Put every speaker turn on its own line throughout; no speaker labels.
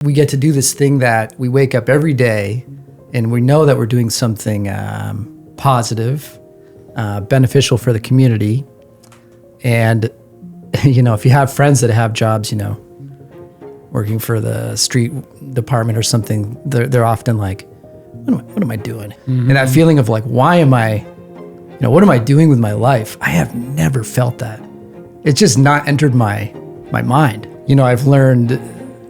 We get to do this thing that we wake up every day and we know that we're doing something positive, beneficial for the community. And, if you have friends that have jobs, working for the street department or something, they're often like, what am I doing? Mm-hmm. And that feeling of like, why am I, what am I doing with my life? I have never felt that. It's just not entered my mind. I've learned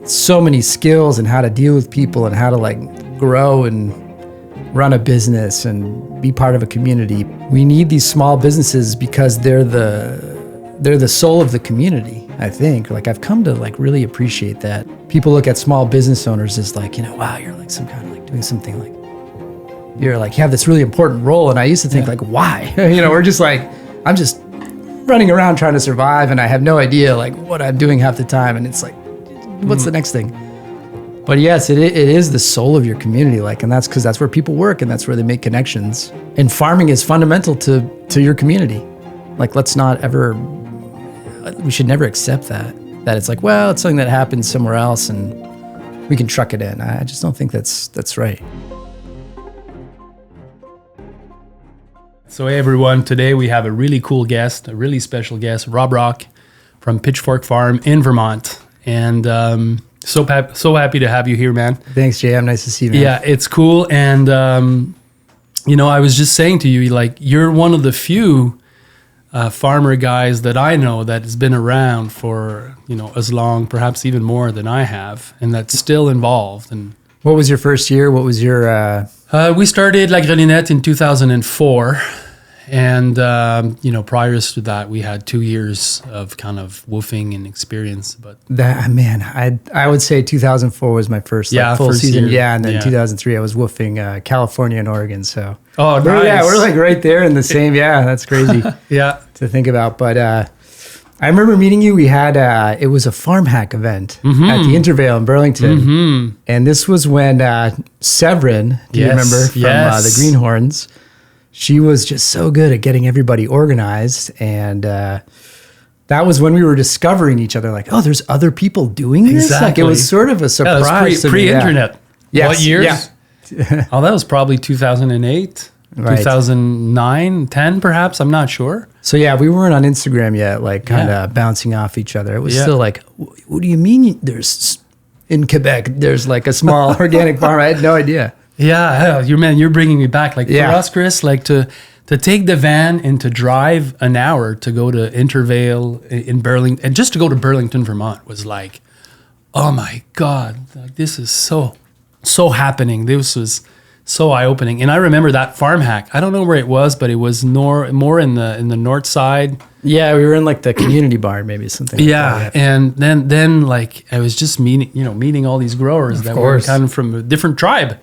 so many skills and how to deal with people and how to grow and run a business and be part of a community. We need these small businesses because they're the soul of the community, I think. I've come to really appreciate that. People look at small business owners as wow, you're some kind of doing something you have this really important role. And I used to think why? We're just I'm just running around trying to survive and I have no idea what I'm doing half the time. And it's what's the next thing? But yes, it is the soul of your community, and that's because that's where people work and that's where they make connections. And farming is fundamental to your community. Let's not ever, we should never accept that it's it's something that happens somewhere else and we can truck it in. I just don't think that's right.
So hey everyone, today we have a really cool guest, a really special guest, Rob Rock from Pitchfork Farm in Vermont. And so happy to have you here, man.
Thanks, JM. Nice to see you, man.
Yeah, it's cool. And, I was just saying to you, you're one of the few farmer guys that I know that has been around for, as long, perhaps even more than I have, and that's still involved. And
what was your first year? What was your...
We started La Grelinette in 2004. And, prior to that, we had 2 years of kind of woofing and experience. But
I would say 2004 was my first full season. Year. Yeah, and then 2003 I was woofing California and Oregon. So
nice.
Yeah, we're right there in the same. Yeah, that's crazy.
Yeah,
to think about. But I remember meeting you. We had it was a farm hack event at the Intervale in Burlington, and this was when Severin, do you remember from the Greenhorns? She was just so good at getting everybody organized. And that was when we were discovering each other, there's other people doing this?
Exactly.
It was sort of a surprise.
Pre-internet.
Yes.
What years? Yeah. That was probably 2008, right. 2009, 10 perhaps. I'm not sure.
So yeah, we weren't on Instagram yet, kind of bouncing off each other. It was still what do you mean there's, in Quebec, there's a small organic farm? I had no idea.
Yeah, you're bringing me back. For us, Chris, to take the van and to drive an hour to go to Intervale in Burlington, and just to go to Burlington, Vermont was oh my God, this is so happening. This was so eye-opening. And I remember that farm hack. I don't know where it was, but it was more in the north side.
Yeah, we were in the community barn, maybe something.
Yeah, and then I was just meeting all these growers that were kind of from a different tribe.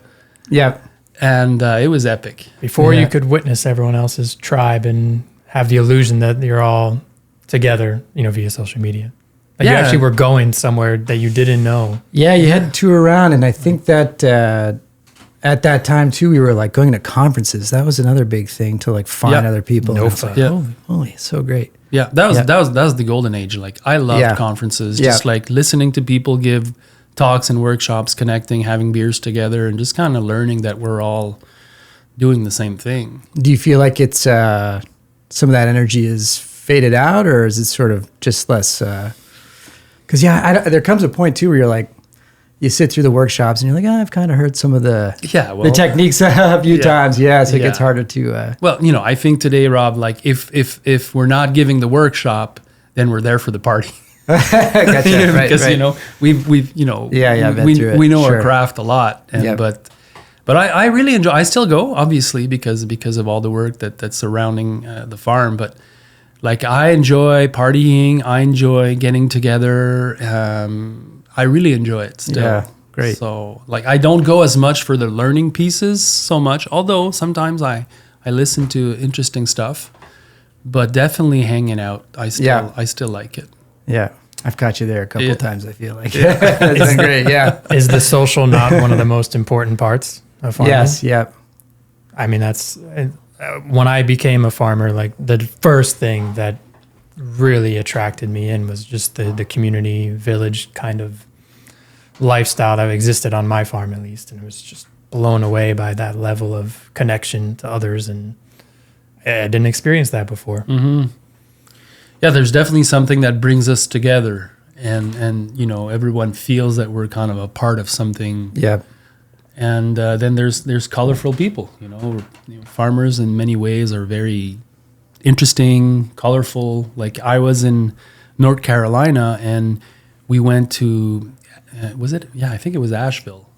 Yeah.
And it was epic.
Before you could witness everyone else's tribe and have the illusion that you're all together, via social media. You actually were going somewhere that you didn't know.
Yeah, you had to tour around. And I think that at that time, too, we were going to conferences. That was another big thing to find other people.
No
fun. Holy, so great.
Yeah, that was the golden age. I loved conferences, just listening to people give talks and workshops, connecting, having beers together, and just kind of learning that we're all doing the same thing.
Do you feel like it's some of that energy is faded out, or is it sort of just less? Because there comes a point too where you're you sit through the workshops and you're I've kind of heard some of the techniques a few times. Yeah, so it gets harder to.
Well, I think today, Rob, if we're not giving the workshop, then we're there for the party.
Gotcha. Right,
because we've we know our craft a lot, and but I really enjoy. I still go, obviously, because of all the work that's surrounding the farm. But I enjoy partying. I enjoy getting together. I really enjoy it still.
Yeah, great.
So I don't go as much for the learning pieces so much, although sometimes I listen to interesting stuff. But definitely hanging out, I still like it.
Yeah, I've caught you there a couple of times, I feel like. That's been great, yeah.
Is the social not one of the most important parts of farming?
Yes, yeah.
I mean, that's... when I became a farmer, the first thing that really attracted me in was just the community village kind of lifestyle that existed on my farm, at least, and it was just blown away by that level of connection to others, and I didn't experience that before.
Yeah, there's definitely something that brings us together, and you know, everyone feels that we're kind of a part of something.
Yeah.
And then there's colorful people. You know, farmers in many ways are very interesting, colorful. Like I was in North Carolina, and we went to was it? Yeah, I think it was Asheville.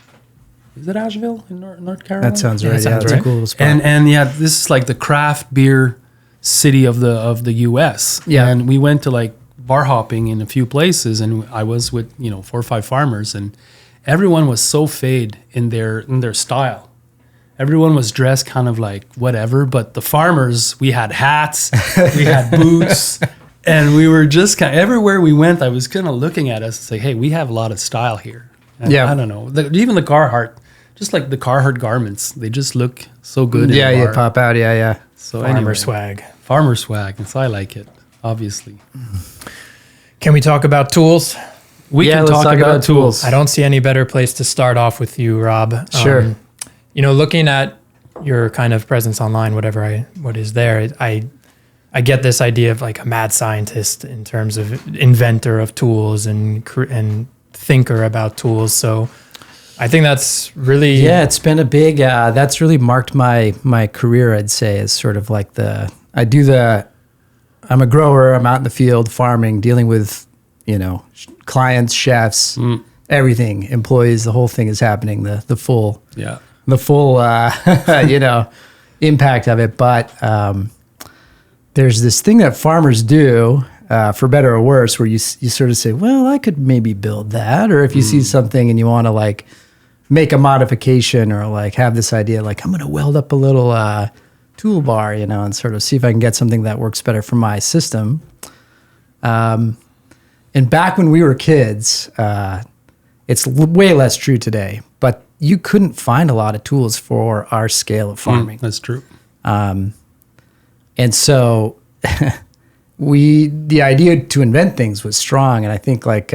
Is it Asheville in North Carolina?
That sounds right.
sounds
That's
right.
a cool little spot.
And yeah, this is like the craft beer city of the U.S.
Yeah.
And we went to like bar hopping in a few places, and I was with 4 or 5 farmers, and everyone was so fade in their style. Everyone was dressed kind of like whatever, but the farmers, we had hats, we had boots, and we were just kind of, everywhere we went, I was kind of looking at us and say, hey, we have a lot of style here. And
Yeah.
I don't know. Even the Carhartt, just like the Carhartt garments, they just look so good.
Yeah,
in a
you
bar.
pop out. Yeah, yeah.
So
Farmer
anyway,
swag.
farmer swag, and so I like it, obviously.
Can we talk about tools?
We
Yeah,
can
let's
talk about tools.
I don't see any better place to start off with you, Rob.
Sure.
Looking at your kind of presence online, what is there, I get this idea of like a mad scientist in terms of inventor of tools and thinker about tools. So I think that's really
Yeah, it's been a big. That's really marked my career. I'd say is sort of like I'm a grower. I'm out in the field farming, dealing with clients, chefs, everything, employees. The whole thing is happening. The full
Yeah.
impact of it. But there's this thing that farmers do, for better or worse, where you sort of say, well, I could maybe build that, or if you see something and you want to like make a modification or like have this idea, like I'm going to weld up a little toolbar, and sort of see if I can get something that works better for my system. And back when we were kids, it's way less true today, but you couldn't find a lot of tools for our scale of farming.
That's true.
And so the idea to invent things was strong. And I think like,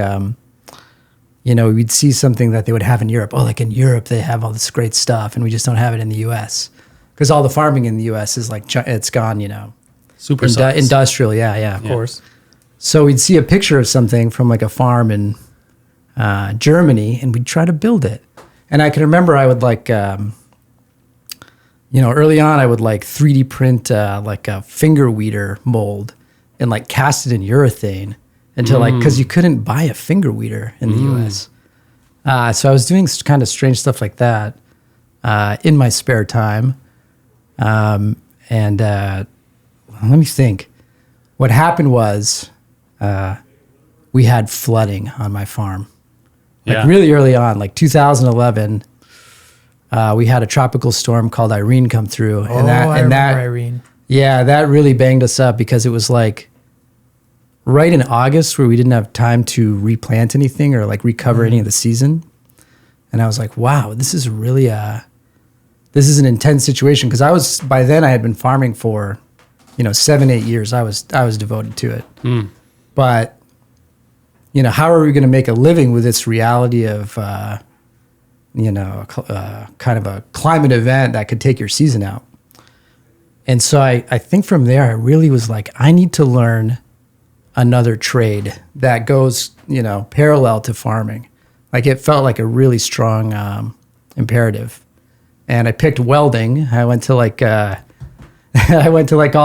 we'd see something that they would have in Europe. Oh, like in Europe, they have all this great stuff and we just don't have it in the US. Because all the farming in the US is like, it's gone,
Super size.
industrial. Yeah,
of course.
So we'd see a picture of something from like a farm in Germany and we'd try to build it. And I can remember I would like, early on I would like 3D print like a finger weeder mold and like cast it in urethane until like, because you couldn't buy a finger weeder in the US. So I was doing kind of strange stuff like that in my spare time. Let me think. What happened was we had flooding on my farm. Like really early on, like 2011, we had a tropical storm called Irene come through.
I remember Irene.
Yeah, that really banged us up because it was like right in August where we didn't have time to replant anything or like recover any of the season. And I was like, wow, this is really this is an intense situation. Because by then I had been farming for, 7-8 years. I was devoted to it. But, how are we going to make a living with this reality of, kind of a climate event that could take your season out? And so I think from there, I really was like, I need to learn another trade that goes, parallel to farming. Like it felt like a really strong imperative. And I picked welding. I went to like all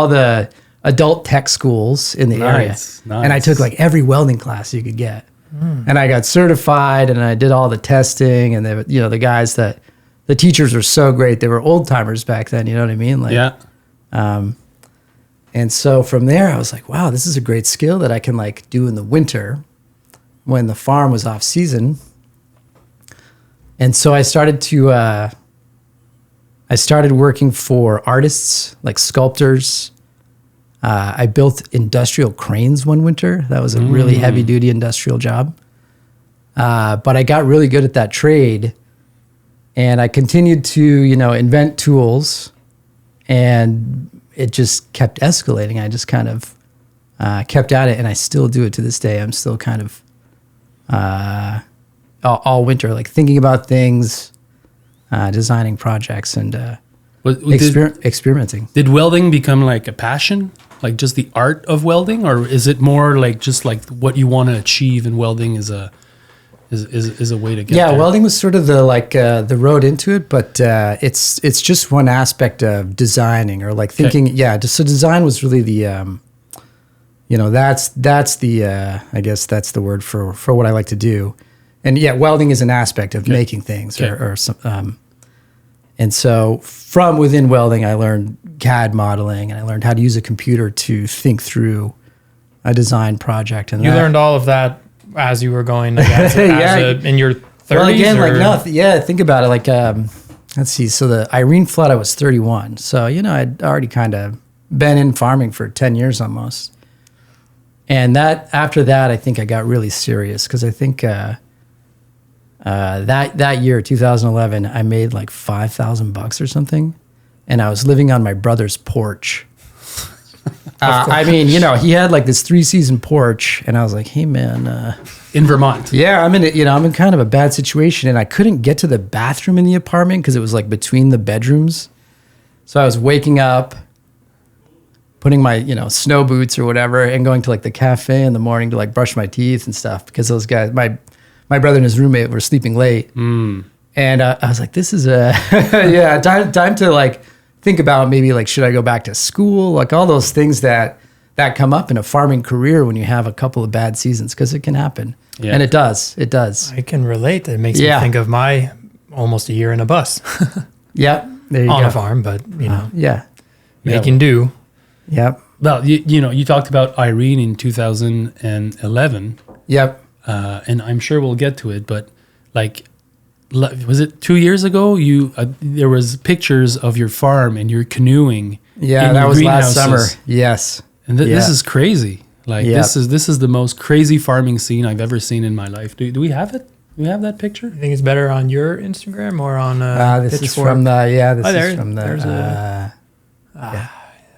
the adult tech schools in the area. And I took like every welding class you could get. And I got certified and I did all the testing and the guys the teachers were so great. They were old timers back then, you know what I mean? Like,
Yeah.
And so from there I was like, wow, this is a great skill that I can like do in the winter when the farm was off season. And so I started working for artists, like sculptors. I built industrial cranes one winter. That was a really heavy duty industrial job. But I got really good at that trade and I continued to, invent tools and it just kept escalating. I just kind of kept at it and I still do it to this day. I'm still kind of all winter, like thinking about things, designing projects, and experimenting.
Did welding become like a passion? Like just the art of welding, or is it more like just like what you want to achieve in welding is a way to get there?
Welding was sort of the road into it, but it's just one aspect of designing or like thinking. Okay. Yeah, so design was really the that's the I guess that's the word for what I like to do, and welding is an aspect of making things or some. And so from within welding, I learned CAD modeling, and I learned how to use a computer to think through a design project. And
you learned all of that as you were going, like, in your 30s?
Well, again, think about it. Like, let's see. So the Irene flood, I was 31. So, I'd already kind of been in farming for 10 years almost. And after that, I think I got really serious because I think that year, 2011, I made like $5,000 or something, and I was living on my brother's porch. I mean, he had like this 3-season porch, and I was like, "Hey, man,
in Vermont,
I'm in kind of a bad situation, and I couldn't get to the bathroom in the apartment because it was like between the bedrooms. So I was waking up, putting my snow boots or whatever, and going to like the cafe in the morning to like brush my teeth and stuff because those guys, my brother and his roommate were sleeping late. And I was like, this is time to like think about maybe like, should I go back to school? Like all those things that come up in a farming career when you have a couple of bad seasons, because it can happen. Yeah. And it does.
I can relate. It makes me think of my almost a year in a bus.
Yep. There you
on
go.
a farm, but
making
do.
Yep.
Well, you talked about Irene in 2011.
Yep.
And I'm sure we'll get to it, but like, was it 2 years ago? There was pictures of your farm and you're canoeing.
Yeah, that was last summer. Yes,
and this is crazy. Like this is the most crazy farming scene I've ever seen in my life. Do we have it? Do we have that picture?
You think it's better on your Instagram or on
this
Pitchfork?
Is from the is from the.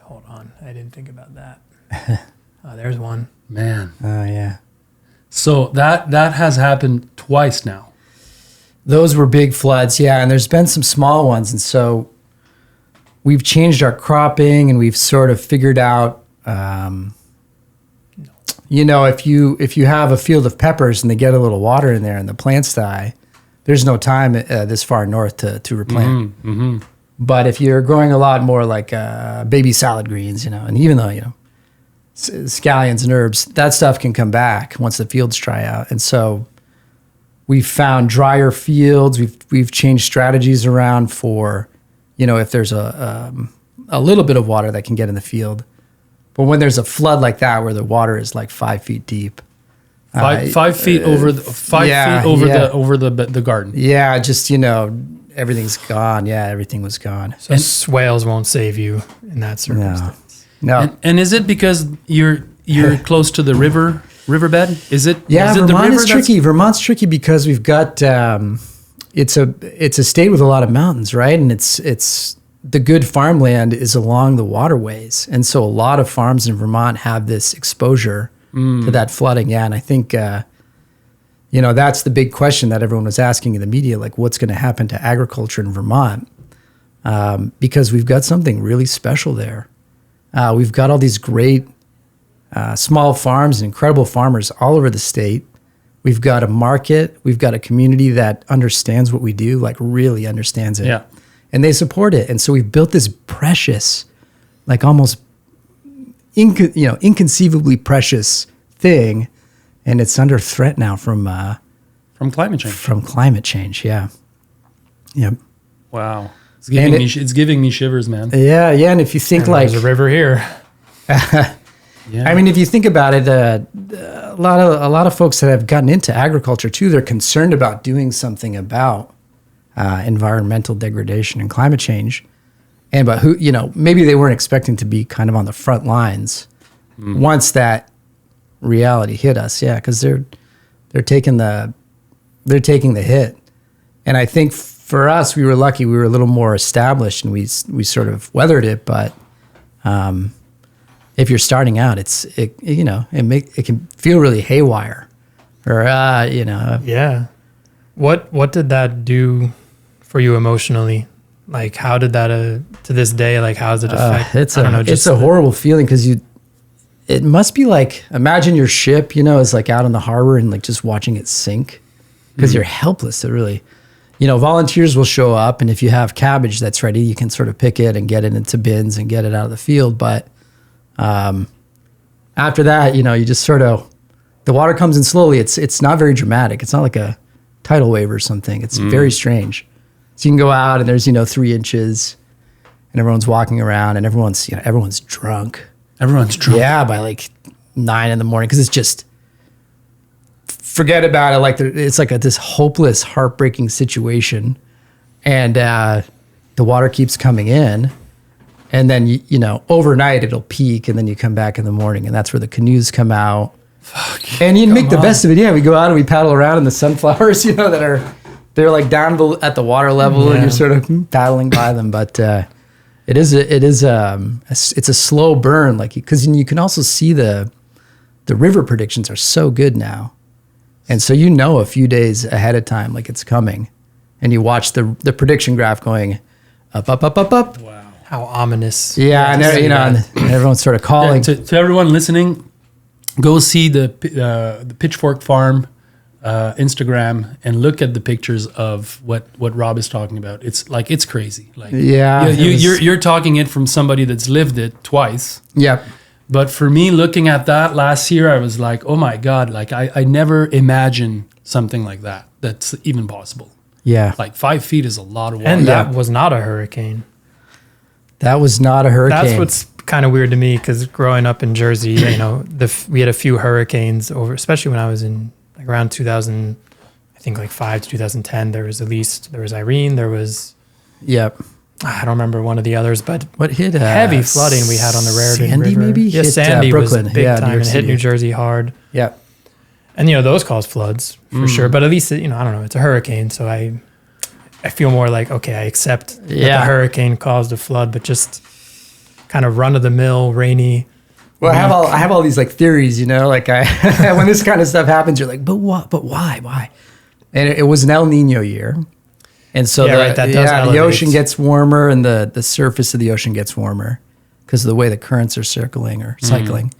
Hold on, I didn't think about that. There's one.
Man.
Oh yeah.
So that has happened twice now.
Those were big floods, and there's been some small ones, and so we've changed our cropping, and we've sort of figured out, if you have a field of peppers and they get a little water in there and the plants die, there's no time this far north to replant.
Mm-hmm.
But if you're growing a lot more like baby salad greens, and even though scallions and herbs, that stuff can come back once the fields dry out. And so we've found drier fields. We've changed strategies around for, if there's a little bit of water that can get in the field. But when there's a flood like that where the water is like 5 feet deep,
5 feet over the garden.
Yeah, just everything's gone. Yeah, everything was gone.
So swales won't save you in that circumstance.
No.
And is it because you're close to the riverbed? Is it?
Yeah,
is it
Vermont is tricky. Vermont's tricky because we've got it's a state with a lot of mountains, right? And it's the good farmland is along the waterways, and so a lot of farms in Vermont have this exposure to that flooding. Yeah, and I think that's the big question that everyone was asking in the media, like what's going to happen to agriculture in Vermont, because we've got something really special there. We've got all these great small farms and incredible farmers all over the state. We've got a market. We've got a community that understands what we do, like really understands it.
Yeah.
And they support it. And so we've built this precious, like almost inconceivably precious thing. And it's under threat now from
climate change.
From climate change, yeah. Yep.
Wow. It's giving me shivers, man.
Yeah. And if you think
there's a river here.
Yeah. I mean, if you think about it, a lot of folks that have gotten into agriculture too, they're concerned about doing something about environmental degradation and climate change, but who maybe they weren't expecting to be kind of on the front lines once that reality hit us. Yeah, because they're taking the hit, and I think for us, we were lucky. We were a little more established, and we sort of weathered it. But if you're starting out, it can feel really haywire, or
Yeah. What did that do for you emotionally? Like, how did that to this day? Like, how does it affect?
It's a horrible feeling because it must be like, imagine your ship, is like out in the harbor and like just watching it sink because you're helpless to really, volunteers will show up, and if you have cabbage that's ready, you can sort of pick it and get it into bins and get it out of the field. But after that, you just sort of, the water comes in slowly. It's not very dramatic. It's not like a tidal wave or something. It's very strange. So you can go out and there's, 3 inches and everyone's walking around and everyone's drunk.
Everyone's drunk.
Yeah, by like 9 a.m. because it's just, forget about it. Like it's like this hopeless, heartbreaking situation. And the water keeps coming in. And then, overnight it'll peak and then you come back in the morning and that's where the canoes come out.
Fuck.
And you make the best of it. Yeah, we go out and we paddle around in the sunflowers, they're like down at the water level and you're sort of paddling by them. But it's a slow burn, like, because you can also see the river predictions are so good now. And so a few days ahead of time, like it's coming. And you watch the prediction graph going up, up, up, up, up.
Wow. How ominous.
Yeah, and everyone's sort of calling.
Yeah, to everyone listening, go see the Pitchfork Farm Instagram and look at the pictures of what Rob is talking about. It's like, it's crazy. Like, you're talking it from somebody that's lived it twice.
Yep.
But for me, looking at that last year, I was like, oh my God, like I never imagined something like that. That's even possible.
Yeah.
Like 5 feet is a lot of water.
And that was not a hurricane.
That was not a hurricane.
That's what's kind of weird to me, because growing up in Jersey, we had a few hurricanes over, especially when I was in like around 2000, I think like 5 to 2010. There was Irene, there was, I don't remember one of the others, but
what hit
heavy flooding we had on the Raritan
Sandy
River.
Maybe?
Yeah,
hit,
Sandy
Brooklyn.
was big time and hit New Jersey hard.
Yeah.
And those caused floods for sure. But at least, I don't know, it's a hurricane. So I feel more like, okay, I accept that the hurricane caused a flood, but just kind of run of the mill, rainy.
Well, I have all these like theories, like when this kind of stuff happens, you're like, but what? But why? And it was an El Nino year. And so the ocean gets warmer and the surface of the ocean gets warmer because of the way the currents are circling or cycling.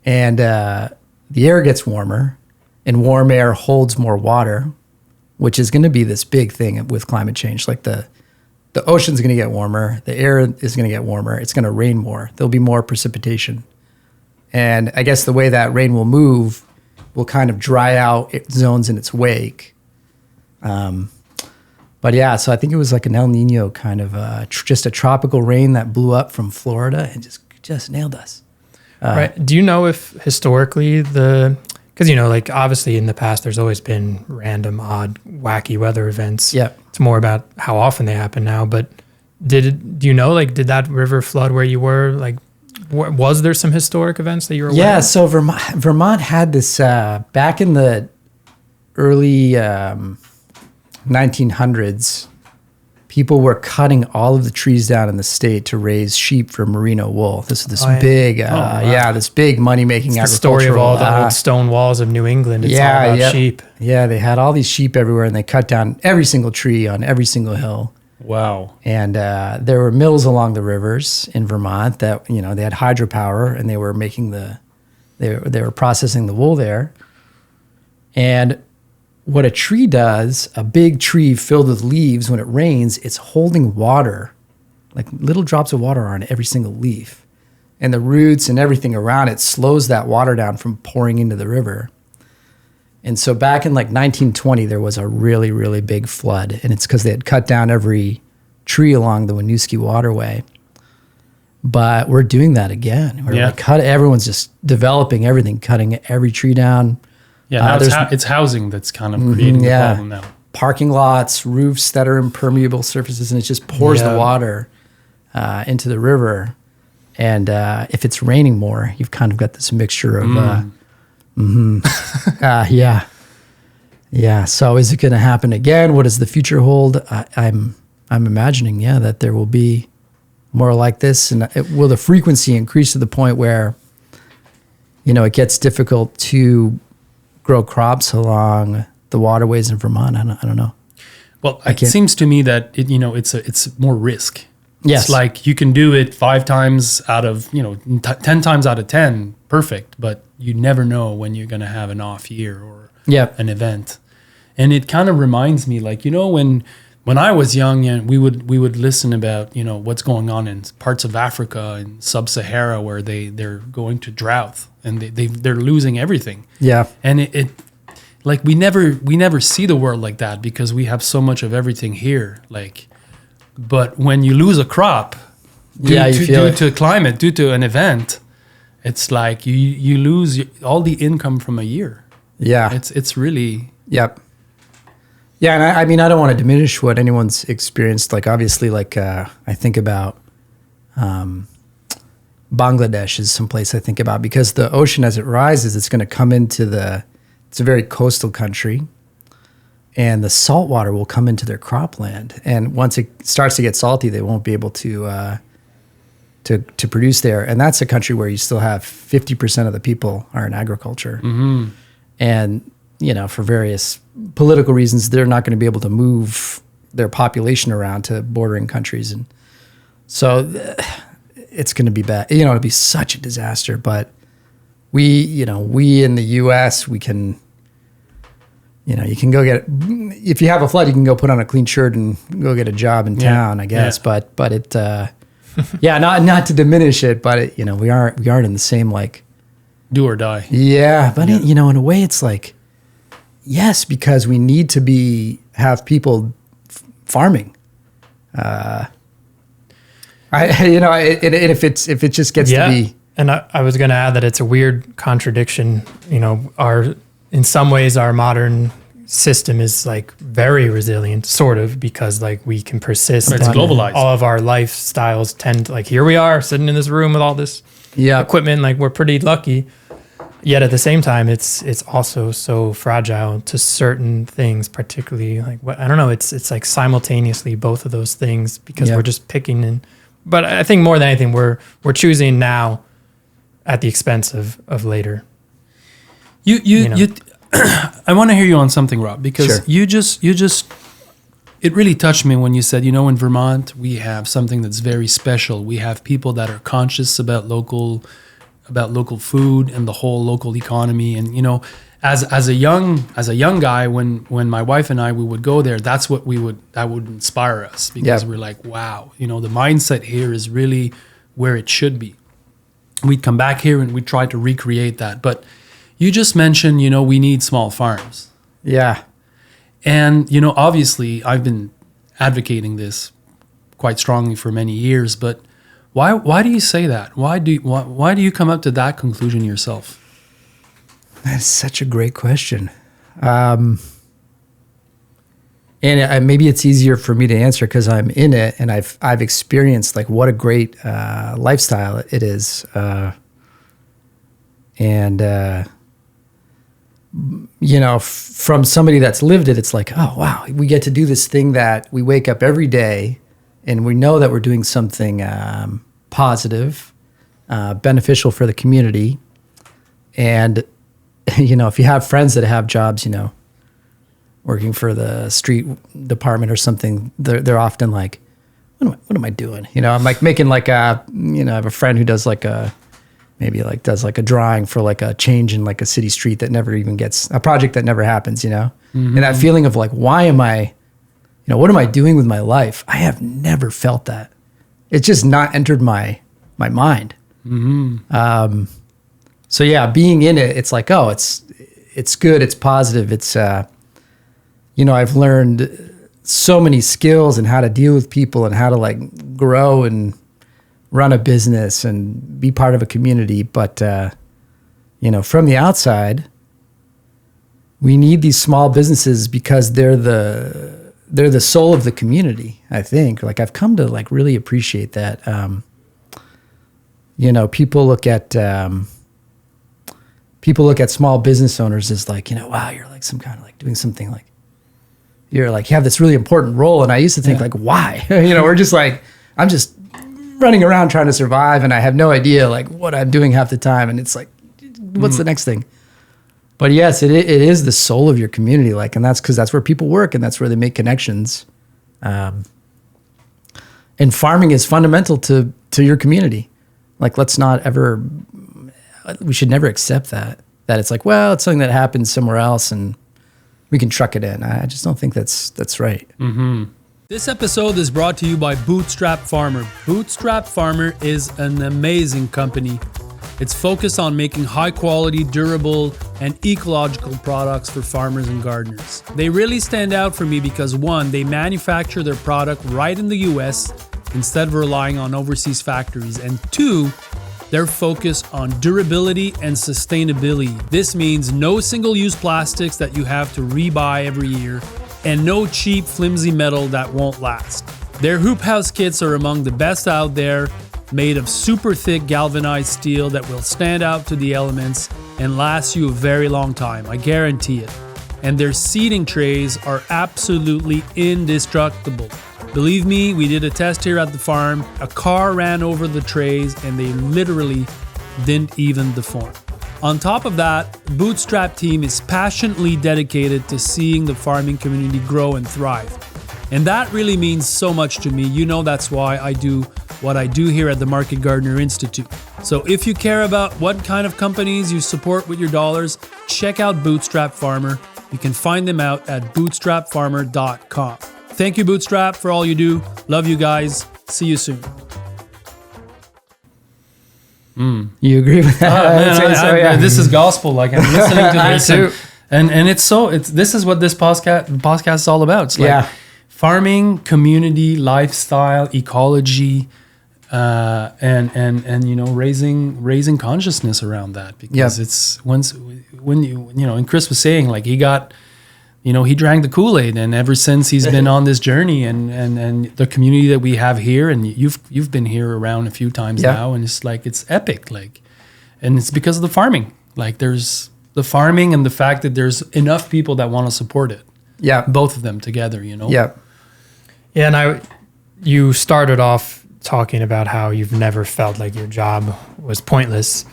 And the air gets warmer, and warm air holds more water, which is going to be this big thing with climate change. Like the ocean's going to get warmer, the air is going to get warmer, it's going to rain more, there'll be more precipitation. And I guess the way that rain will move will kind of dry out zones in its wake. But yeah, so I think it was like an El Nino kind of just a tropical rain that blew up from Florida and just nailed us.
Right. Do you know if historically because like obviously in the past there's always been random, odd, wacky weather events.
Yeah.
It's more about how often they happen now. But do you know, like, did that river flood where you were? Like, was there some historic events that you were aware of?
Yeah. So Vermont had this back in the early 1900s. People were cutting all of the trees down in the state to raise sheep for merino wool. This is this big, this big money-making agricultural.
The story of all the old stone walls of New England. It's all about sheep.
Yeah, they had all these sheep everywhere, and they cut down every single tree on every single hill.
Wow.
And there were mills along the rivers in Vermont that, they had hydropower, and they were making they were processing the wool there. And what a tree does, a big tree filled with leaves, when it rains, it's holding water, like little drops of water on every single leaf. And the roots and everything around it slows that water down from pouring into the river. And so back in like 1920, there was a really, really big flood. And it's because they had cut down every tree along the Winooski Waterway. But we're doing that again. Everyone's just developing everything, cutting every tree down.
Yeah, now it's housing that's kind of creating the problem now.
Parking lots, roofs that are impermeable surfaces, and it just pours the water into the river. And if it's raining more, you've kind of got this mixture of, So is it going to happen again? What does the future hold? I'm imagining, that there will be more like this, and will the frequency increase to the point where, it gets difficult to grow crops along the waterways in Vermont. I don't know.
Well, it seems to me that it's more risk.
Yes.
It's like you can do it 5 times out of 10 times out of 10, perfect, but you never know when you're going to have an off year or an event. And it kind of reminds me, like, when I was young, and we would listen about what's going on in parts of Africa and sub-Sahara where they're going to drought and they're losing everything.
Yeah.
And it like we never see the world like that because we have so much of everything here. Like, but when you lose a crop due to climate, due to an event, it's like you lose all the income from a year.
Yeah.
It's really.
Yep. Yeah, and I mean, I don't want to diminish what anyone's experienced. Like, obviously, like I think about Bangladesh is someplace I think about because the ocean, as it rises, it's going to come into it's a very coastal country, and the salt water will come into their cropland. And once it starts to get salty, they won't be able to produce there. And that's a country where you still have 50% of the people are in agriculture. Mm-hmm. And for various political reasons, they're not going to be able to move their population around to bordering countries. And so it's going to be bad. It'll be such a disaster. But we in the U.S., we can, you can go get, if you have a flood, you can go put on a clean shirt and go get a job in town, I guess. Yeah. But it, not to diminish it, but we aren't in the same, like,
do or die.
Yeah. But in a way it's like, yes, because we need to have people farming. If it just gets to be.
And I was going to add that it's a weird contradiction. In some ways, our modern system is like very resilient, sort of, because like we can persist.
But it's globalized.
All of our lifestyles tend to, like, here we are sitting in this room with all this equipment. Like, we're pretty lucky. Yet at the same time, it's also so fragile to certain things, particularly like I don't know. It's like simultaneously both of those things because we're just picking. But I think more than anything, we're choosing now at the expense of later.
I want to hear you on something, Rob, because you just it really touched me when you said, in Vermont we have something that's very special. We have people that are conscious about local food and the whole local economy. And as a young guy, when my wife and we would go there, that would inspire us because we're like, wow, the mindset here is really where it should be. We'd come back here and we'd try to recreate that. But you just mentioned, we need small farms.
Yeah. And
obviously I've been advocating this quite strongly for many years, but why do you say that? Why do you come up to that conclusion yourself?
That's such a great question. And maybe it's easier for me to answer because I'm in it and I've experienced like what a great lifestyle it is. From somebody that's lived it, it's like, oh, wow, we get to do this thing that we wake up every day and we know that we're doing something positive, beneficial for the community. And, if you have friends that have jobs, working for the street department or something, they're often like, what am I doing? I'm like making like I have a friend who does like a drawing for like a change in like a city street that never even gets, a project that never happens, Mm-hmm. And that feeling of like, why am I, what am I doing with my life? I have never felt that. It's just not entered my mind. Mm-hmm. So yeah, being in it, it's like, oh, it's good. It's positive. It's, I've learned so many skills and how to deal with people and how to like grow and run a business and be part of a community. But, from the outside, we need these small businesses because they're the soul of the community, I think. Like I've come to like really appreciate that. People look at small business owners as like, wow, you're like some kind of like doing something like, you're like, you have this really important role. And I used to think like, why? We're just like, I'm just running around trying to survive and I have no idea like what I'm doing half the time. And it's like, what's the next thing? But yes, it is the soul of your community, like, and that's because that's where people work and that's where they make connections. And farming is fundamental to your community. Like, we should never accept that it's like, well, it's something that happens somewhere else and we can truck it in. I just don't think that's right.
Mm-hmm. This episode is brought to you by Bootstrap Farmer. Bootstrap Farmer is an amazing company. It's focused on making high quality, durable, and ecological products for farmers and gardeners. They really stand out for me because, one, they manufacture their product right in the US instead of relying on overseas factories, and two, their focus on durability and sustainability. This means no single-use plastics that you have to rebuy every year, and no cheap, flimsy metal that won't last. Their hoop house kits are among the best out there, made of super thick galvanized steel that will stand out to the elements and last you a very long time, I guarantee it. And their seeding trays are absolutely indestructible. Believe me, we did a test here at the farm. A car ran over the trays and they literally didn't even deform. On top of that, the Bootstrap team is passionately dedicated to seeing the farming community grow and thrive. And that really means so much to me. You know that's why I do what I do here at the Market Gardener Institute. So if you care about what kind of companies you support with your dollars, check out Bootstrap Farmer. You can find them out at bootstrapfarmer.com. Thank you, Bootstrap, for all you do. Love you guys. See you soon.
You agree with that?
This is gospel. Like, I'm listening to this
too.
And this is what this podcast is all about. It's like farming, community, lifestyle, ecology, and you know, raising consciousness around that, because it's and Chris was saying, like, he drank the Kool-Aid, and ever since he's been on this journey, and the community that we have here, and you've been here around a few times now, and it's like, it's epic, like, and it's because of the farming. Like, there's the farming and the fact that there's enough people that want to support it. Yeah, both of them together, you know.
Yeah, and you started off talking about how you've never felt like your job was pointless,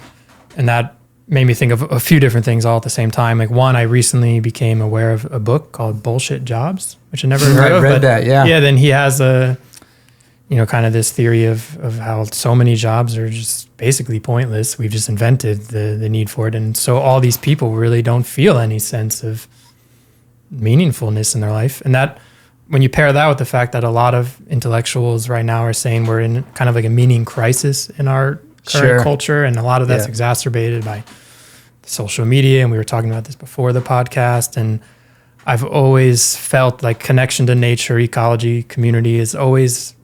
and that made me think of a few different things all at the same time. Like, one, I recently became aware of a book called Bullshit Jobs, which I never heard of.
Read that, yeah.
Yeah, then he has kind of this theory of how so many jobs are just basically pointless. We've just invented the need for it. And so all these people really don't feel any sense of meaningfulness in their life. And that, when you pair that with the fact that a lot of intellectuals right now are saying we're in kind of like a meaning crisis in our current culture, and a lot of that's exacerbated by social media, and we were talking about this before the podcast, and I've always felt like connection to nature, ecology, community is always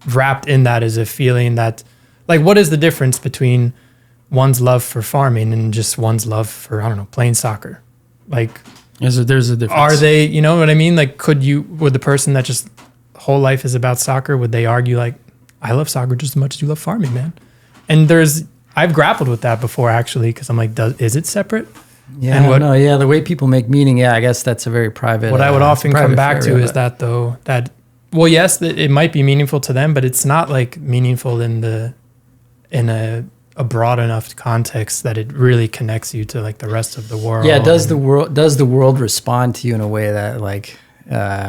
wrapped in that as a feeling that, like, what is the difference between one's love for farming and just one's love for, I don't know, playing soccer? Like,
there's a difference.
Are they, you know what I mean? Like, would the person that just whole life is about soccer, would they argue like, I love soccer just as much as you love farming, man? And I've grappled with that before, actually, because I'm like, is it separate?
Yeah, and the way people make meaning, I guess that's a very private.
What I would often come back to is that, though, well, yes, it might be meaningful to them, but it's not like meaningful in a broad enough context that it really connects you to like the rest of the world.
Yeah, does the world respond to you in a way that like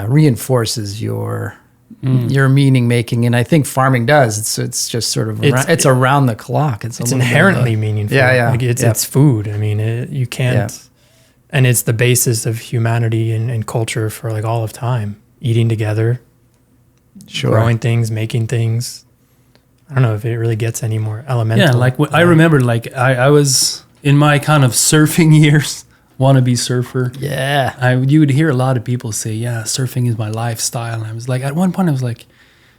reinforces your meaning making? And I think farming does. It's just sort of it's around the clock. It's
inherently meaningful. Yeah. Like it's food. I mean, you can't, and it's the basis of humanity and culture for like all of time. Eating together, growing things, making things. I don't know if it really gets any more elemental.
Yeah, like I remember, like I was in my kind of surfing years, wannabe surfer.
Yeah.
You would hear a lot of people say, yeah, surfing is my lifestyle. And I was like, at one point I was like,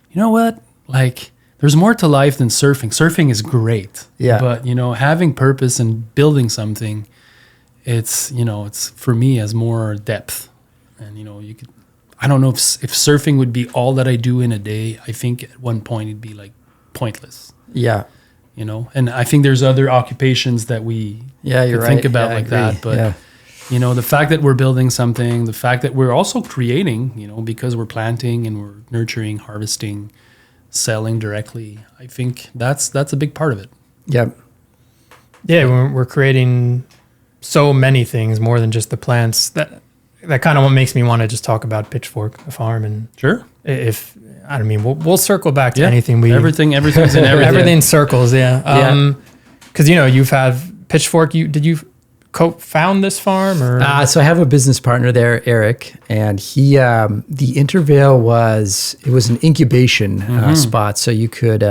you know what? Like, there's more to life than surfing. Surfing is great.
Yeah.
But, having purpose and building something, it's for me as more depth. And, I don't know if surfing would be all that I do in a day. I think at one point it'd be like pointless.
Yeah.
And I think there's other occupations that we think about like that. But, the fact that we're building something, the fact that we're also creating, because we're planting and we're nurturing, harvesting, selling directly, I think that's a big part of it.
Yep.
Yeah, we're creating so many things more than just the plants. That kind of what makes me want to just talk about Pitchfork, the farm, and
Sure.
if I don't mean we'll circle back to anything
everything's in everything.
everything circles, yeah. Because you've had Pitchfork. Did you co-found this farm or?
So I have a business partner there, Eric, and he the Intervale was an incubation spot, so you could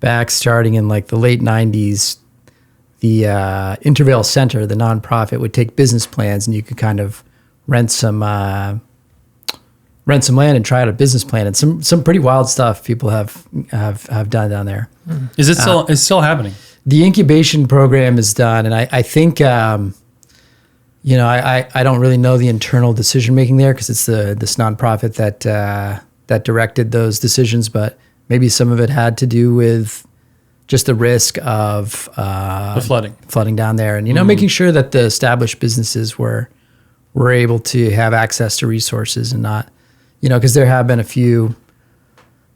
back starting in like the late 90s. The Intervale Center, the nonprofit, would take business plans, and you could kind of rent some land and try out a business plan, and some pretty wild stuff people have done down there.
Is it still it's still happening?
The incubation program is done, and I think I don't really know the internal decision making there because it's this nonprofit that directed those decisions, but maybe some of it had to do with just the risk of
The
flooding down there, and making sure that the established businesses were able to have access to resources and not, because there have been a few,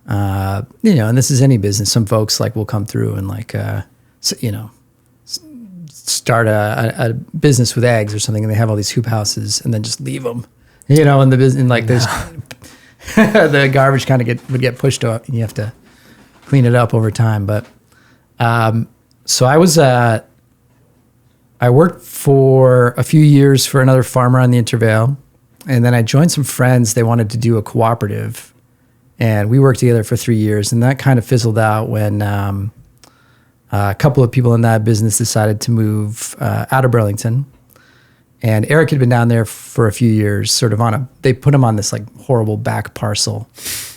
and this is any business. Some folks will come through and start a business with eggs or something, and they have all these hoop houses and then just leave them, in the business, and there's the garbage kind of would get pushed up, and you have to clean it up over time, but. So I worked for a few years for another farmer on the Intervale, and then I joined some friends. They wanted to do a cooperative, and we worked together for 3 years, and that kind of fizzled out when a couple of people in that business decided to move out of Burlington. And Eric had been down there for a few years, sort of they put him on this horrible back parcel,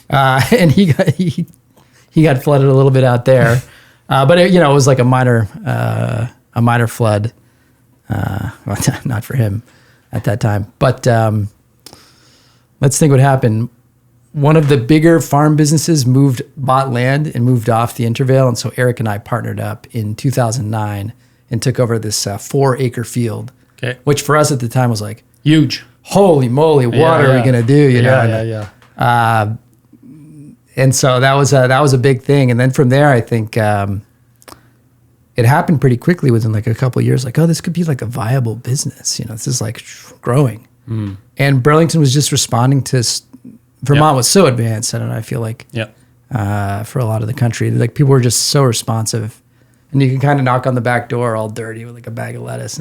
and he got flooded a little bit out there. But it was like a minor flood, well, not for him at that time. But let's think what happened. One of the bigger farm businesses bought land and moved off the Intervale, and so Eric and I partnered up in 2009 and took over this 4-acre field, which for us at the time was like
huge.
Holy moly! What are we gonna do?
Yeah.
And so that was a big thing. And then from there, I think it happened pretty quickly within a couple of years. This could be a viable business. This is growing. Mm. And Burlington was just responding to Vermont was so advanced. I don't know. I feel for a lot of the country, people were just so responsive, and you can kind of knock on the back door all dirty with a bag of lettuce.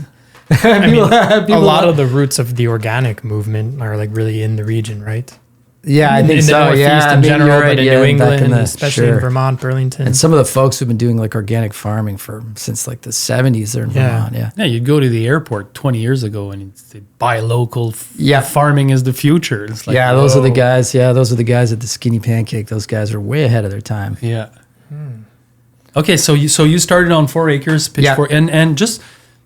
A lot of the roots of the organic movement are really in the region, right?
Yeah, I think
in
so.
The Northeast in general, but in New England, especially in
sure.
Vermont, Burlington.
And some of the folks who've been doing organic farming since the 70s, they're in Vermont. Yeah,
you'd go to the airport 20 years ago and you'd buy local. Farming is the future. It's
those are the guys. Yeah, those are the guys at the Skinny Pancake. Those guys are way ahead of their time.
Yeah. Okay, so you started on 4 acres, Pitchfork, and just.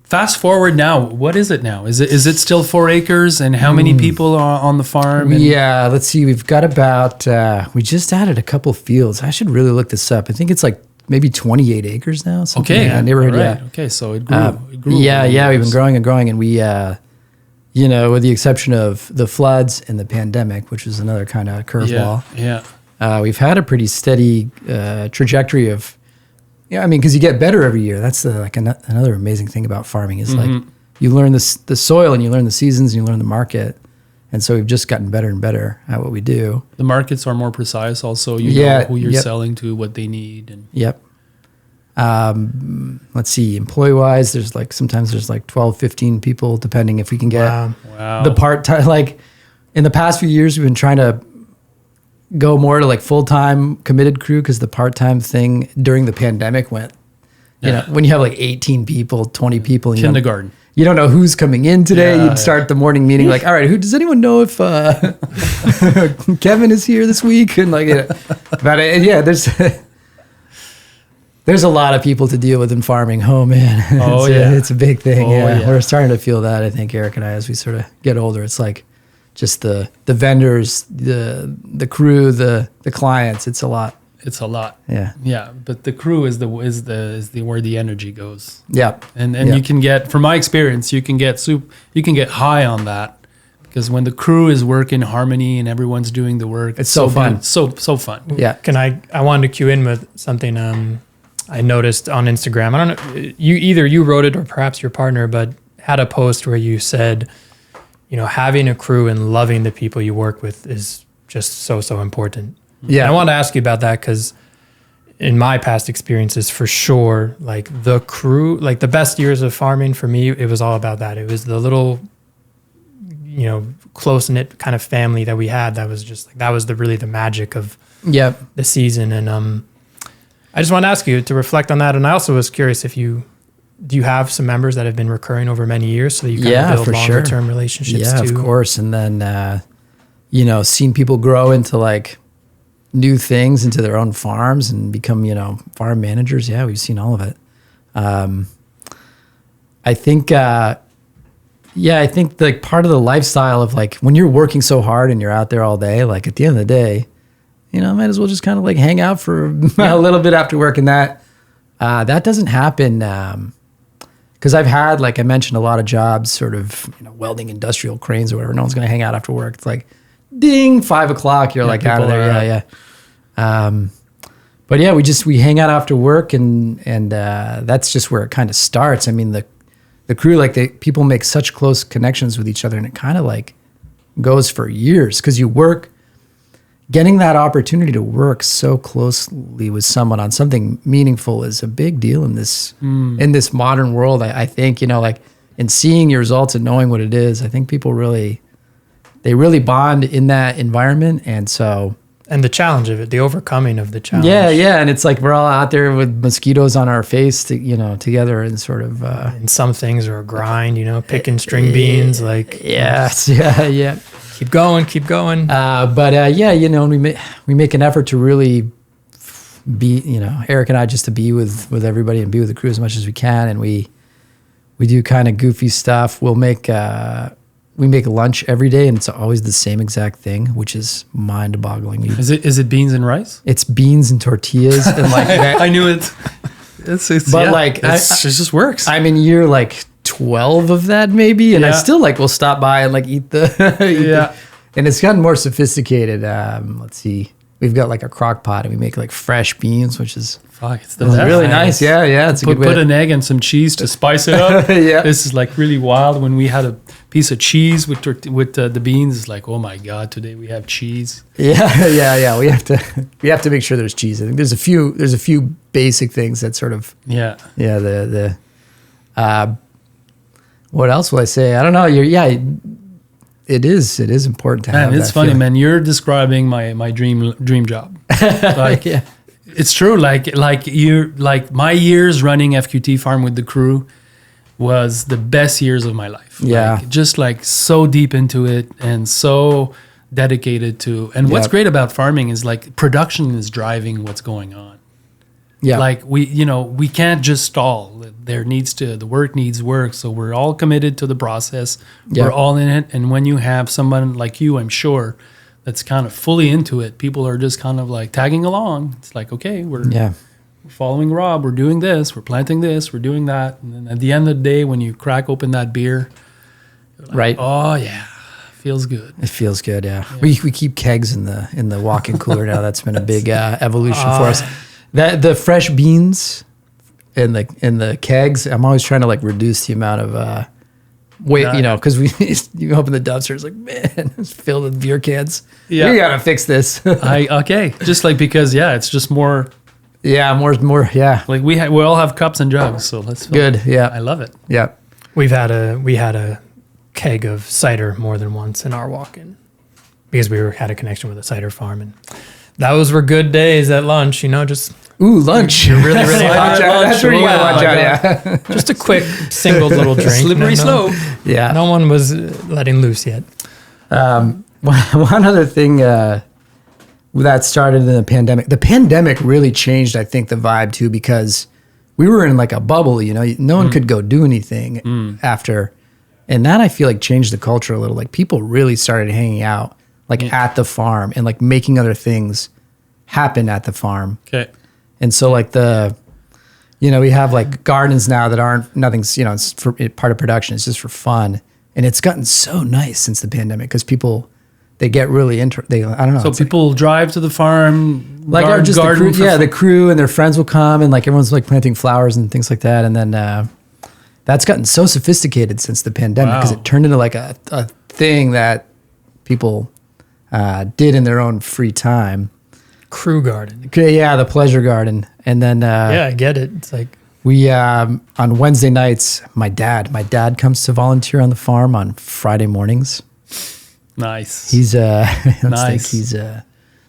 Fast forward now, what is it now? Is it still 4 acres, and how many people are on the farm?
Let's see. We've got about, we just added a couple fields. I should really look this up. I think it's maybe 28 acres now.
Okay.
In that neighborhood,
right. Okay, so it grew.
We've been growing and growing, and we, with the exception of the floods and the pandemic, which is another kind of curveball. We've had a pretty steady trajectory of, because you get better every year. That's another amazing thing about farming is you learn the soil, and you learn the seasons, and you learn the market. And so we've just gotten better and better at what we do.
The markets are more precise also. You know who you're selling to, what they need. And
let's see, employee-wise, there's sometimes there's 12, 15 people, depending if we can get the part-time. In the past few years, we've been trying to go more to full-time committed crew because the part-time thing during the pandemic went, when you have 18 people, 20 people. And
kindergarten.
You don't know who's coming in today. You'd start the morning meeting all right, does anyone know if Kevin is here this week? And there's a lot of people to deal with in farming. Oh man, it's a big thing. We're starting to feel that. I think Eric and I, as we sort of get older, it's just the vendors, the crew, the clients. It's a lot.
It's a lot.
Yeah.
But the crew is the where the energy goes.
Yeah.
And you can get, from my experience, you can get high on that because when the crew is working in harmony and everyone's doing the work,
it's so fun.
So fun.
Yeah.
I wanted to cue in with something I noticed on Instagram. I don't know, you wrote it or perhaps your partner, but had a post where you said, you know, having a crew and loving the people you work with is just so important.
Yeah.
And I want to ask you about that because in my past experiences, for sure, like the crew, like the best years of farming for me, it was all about that. It was the little, you know, close knit kind of family that we had. That was just like, that was really the magic of the season. And I just want to ask you to reflect on that. And I also was curious if do you have some members that have been recurring over many years so that you kind of build longer term relationships too?
Yeah, of course. And then, you know, seeing people grow into like new things, into their own farms and become, you know, farm managers. Yeah, we've seen all of it. I think like part of the lifestyle of like when you're working so hard and you're out there all day, like at the end of the day, you know, might as well just kind of like hang out for a little bit after work. And that doesn't happen. Cause I've had, like I mentioned, a lot of jobs, sort of, you know, welding industrial cranes or whatever. No one's going to hang out after work. It's like, ding, 5 o'clock. You're like out of there. But yeah, we hang out after work and that's just where it kind of starts. I mean, the crew, like people make such close connections with each other and it kind of like goes for years because you work, getting that opportunity to work so closely with someone on something meaningful is a big deal in this modern world. I think, you know, like in seeing your results and knowing what it is, I think people really bond in that environment. And so,
and the challenge of it, the overcoming of the challenge.
Yeah. And it's like, we're all out there with mosquitoes on our face together and sort of,
and some things are a grind, you know, picking string beans, like,
yeah.
Keep going.
Yeah, you know, and we make an effort to really be, you know, Eric and I, just to be with everybody and be with the crew as much as we can. And we do kind of goofy stuff. We make lunch every day, and it's always the same exact thing, which is mind-boggling.
Is it beans and rice?
It's beans and tortillas and like that.
I knew it. It's
but like
it just works.
I'm in year like 12 of that maybe, and I still like will stop by and like eat the and it's gotten more sophisticated. Let's see. We've got like a crock pot and we make like fresh beans, which is
it's the best.
Really nice. Yeah. It's a good way.
Put an egg and some cheese to spice it up.
Yeah.
This is like really wild. When we had a piece of cheese with the beans, it's like, oh my God, today we have cheese.
Yeah. We have to make sure there's cheese. I think there's a few basic things that sort of what else will I say? I don't know. It is important to have.
Man, it's funny, feeling. Man. You're describing my dream job. Like, it's true. Like my years running FQT Farm with the crew was the best years of my life.
Yeah,
like, just like so deep into it and so dedicated to. And what's great about farming is like production is driving what's going on. Yeah, like we can't just stall. The work needs work. So we're all committed to the process. We're all in it. And when you have someone like you, I'm sure, that's kind of fully into it, people are just kind of like tagging along. It's like, okay, we're following Rob. We're doing this. We're planting this. We're doing that. And then at the end of the day, when you crack open that beer, like, right? Oh yeah, feels good.
It feels good. Yeah. We keep kegs in the walk-in cooler now. That's been a big evolution for us. The fresh beans in the kegs, I'm always trying to like reduce the amount of weight, because you open the dumpster, it's like, man, it's filled with beer cans. Yeah, we gotta fix this.
Just like because it's just more.
Yeah, more. Yeah,
like we all have cups and jugs, so let's fill
good.
It.
Yeah,
I love it.
Yeah,
we had a keg of cider more than once in our walk-in because we had a connection with a cider farm, and those were good days at lunch. Just.
Ooh, lunch.
You're really hot.
That's where you gotta watch out, yeah.
Just a quick single little drink.
Slippery slope.
Yeah.
No one was letting loose yet.
One other thing that started in the pandemic. The pandemic really changed, I think, the vibe too, because we were in like a bubble, no one could go do anything after. And that I feel like changed the culture a little. Like people really started hanging out like at the farm and like making other things happen at the farm.
Okay.
And so like we have like gardens now that nothing's, it's for part of production. It's just for fun. And it's gotten so nice since the pandemic because people, they get really I don't know.
So people drive to the farm,
like the crew and their friends will come and like everyone's like planting flowers and things like that. And then that's gotten so sophisticated since the pandemic because
Wow.
it turned into like a thing that people did in their own free time.
Crew garden.
Okay, yeah, the pleasure garden. And then
Yeah, I get it. It's like,
we on Wednesday nights, my dad comes to volunteer on the farm on Friday mornings.
Nice.
He's let's think
Nice.
he's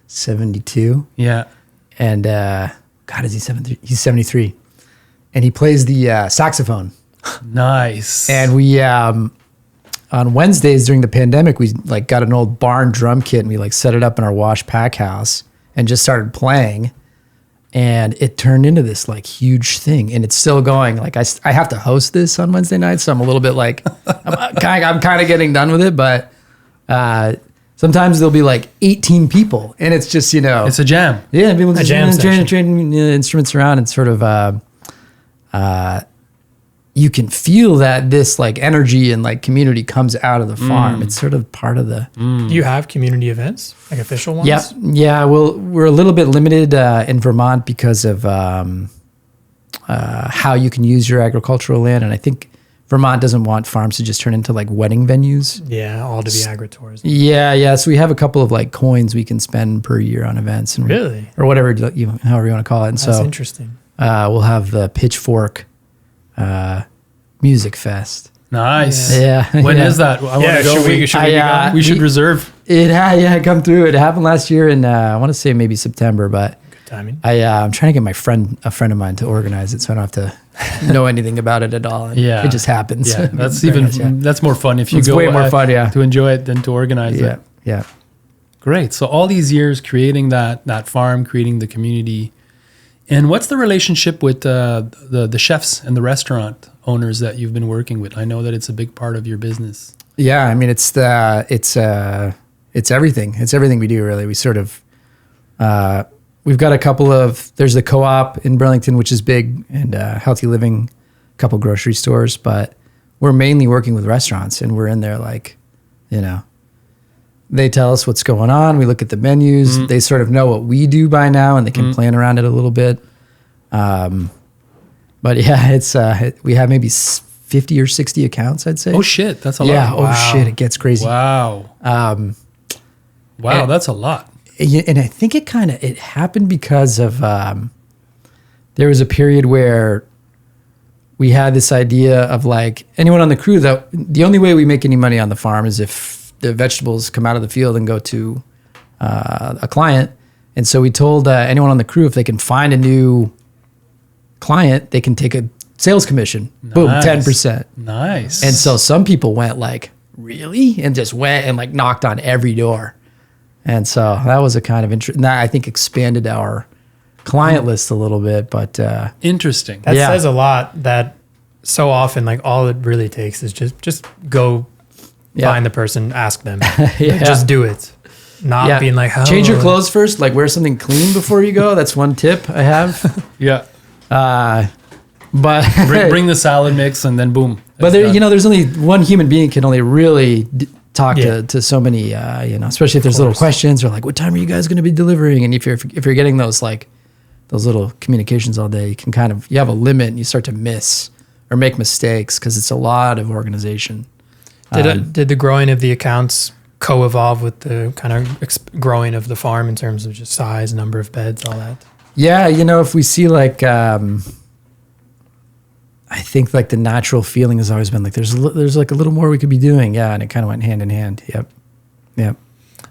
72.
Yeah.
And God, is he 73? He's 73. And he plays the saxophone.
Nice.
And we on Wednesdays during the pandemic, we like got an old barn drum kit and we like set it up in our wash pack house and just started playing. And it turned into this like huge thing, and it's still going. Like I have to host this on Wednesday nights, so I'm a little bit like I'm kind of getting done with it. But sometimes there'll be like 18 people, and it's just
it's a jam.
yeah, people just
jam session.
trading instruments around and sort of you can feel that this like energy and like community comes out of the farm. It's sort of part of the.
do you have community events, like official ones?
Yeah. Well, we're a little bit limited in Vermont because of how you can use your agricultural land, and I think Vermont doesn't want farms to just turn into like wedding venues.
Yeah, all to be agritourism.
Yeah. So we have a couple of like coins we can spend per year on events, and
Really?
or whatever however you want to call it. And
That's
so
interesting.
we'll have the Pitchfork Music Fest.
Nice.
Yeah.
When
yeah.
is that? I want to go. We should reserve.
It come through. It happened last year in I want to say maybe September, but
Good timing.
I'm trying to get a friend of mine to organize it, so I don't have to know anything about it at all.
Yeah.
It just happens.
Yeah, that's
Very nice, yeah.
that's more fun if you
It's
go.
way more fun, yeah.
to enjoy it than to organize
Yeah.
it.
Yeah.
Great. So all these years creating that farm, creating the community, and what's the relationship with the chefs and the restaurant owners that you've been working with? I know that it's a big part of your business.
Yeah. I mean, it's everything. It's everything we do, really. We sort of we've got a couple of. There's the co-op in Burlington, which is big, and Healthy Living, a couple grocery stores, but we're mainly working with restaurants, and we're in there like, they tell us what's going on. We look at the menus. They sort of know what we do by now, and they can plan around it a little bit. But yeah, it's we have maybe 50 or 60 accounts, I'd say.
Oh shit, that's a lot.
Yeah.
Wow.
Oh shit, it gets crazy.
Wow. Wow,
and-
that's a lot.
And I think it happened because of there was a period where we had this idea of like anyone on the crew that the only way we make any money on the farm is if the vegetables come out of the field and go to a client. And so we told anyone on the crew if they can find a new client, they can take a sales commission. Boom,
Nice.
10%.
Nice.
And so some people went like, really? And just went and like knocked on every door. And so that was a kind of interesting, that I think expanded our client list a little bit, but
interesting.
That
Yeah.
says a lot. That so often, like all it really takes is just go
Yeah.
find the person, ask them,
Yeah.
just do it. Not being like, oh,
change your clothes first, like wear something clean before you go. That's one tip I have.
Yeah.
But
Bring the salad mix and then boom.
but
it's
there,
done.
there's only one human being can only really talk
Yeah.
to so many, especially if there's little questions or like, what time are you guys going to be delivering? And if you're getting those like those little communications all day, you can you have a limit and you start to miss or make mistakes because it's a lot of organization.
Did the growing of the accounts co-evolve with the kind of growing of the farm in terms of just size, number of beds, all that?
Yeah, if we see like, I think like the natural feeling has always been like there's like a little more we could be doing. Yeah, and it kind of went hand in hand. Yep.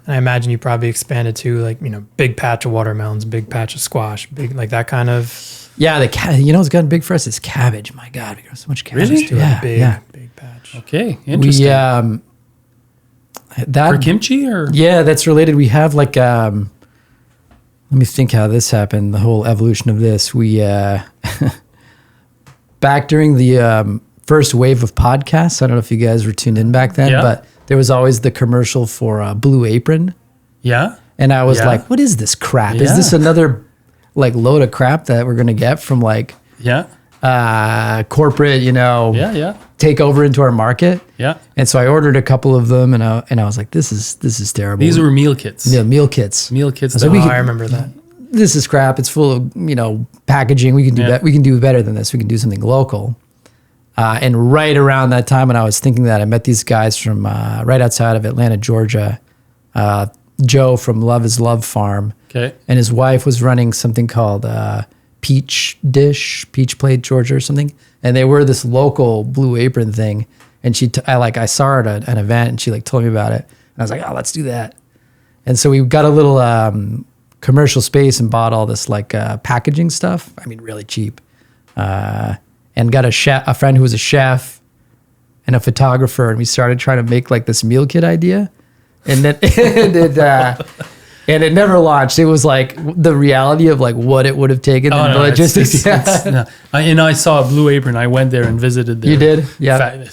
And I imagine you probably expanded to like, big patch of watermelons, big patch of squash, big like that kind of.
Yeah, what's gotten big for us is cabbage. My God, we grow so much cabbage.
Really?
To
Yeah,
big patch.
Okay, interesting.
We that
For kimchi or?
yeah, that's related. We have like let me think how this happened. The whole evolution of this. We back during the first wave of podcasts. I don't know if you guys were tuned in back then,
Yeah.
but there was always the commercial for Blue Apron.
Yeah.
And I was
Yeah.
like, what is this crap? Is
Yeah.
this another like load of crap that we're going to get from like
Yeah.
corporate,
Yeah.
take over into our market?
Yeah.
And so I ordered a couple of them and I was like, this is terrible.
These were meal kits.
yeah, meal kits.
Meal kits.
I was
that
like,
Oh,
we
I
could-
remember that.
This is crap. It's full of, packaging. We can do
Yeah.
we can do better than this. We can do something local. And right around that time when I was thinking that, I met these guys from right outside of Atlanta, Georgia. Joe from Love is Love Farm.
Okay.
And his wife was running something called Peach Plate Georgia or something. And they were this local Blue Apron thing. And I saw her at an event and she like told me about it. And I was like, oh, let's do that. And so we got a little commercial space and bought all this like packaging stuff. I mean, really cheap. And got a friend who was a chef and a photographer. And we started trying to make like this meal kit idea. And then and it never launched. It was like the reality of like what it would have taken.
Oh,
and the
no,
logistics.
no. I saw a Blue Apron. I went there and visited there.
You did? Yeah.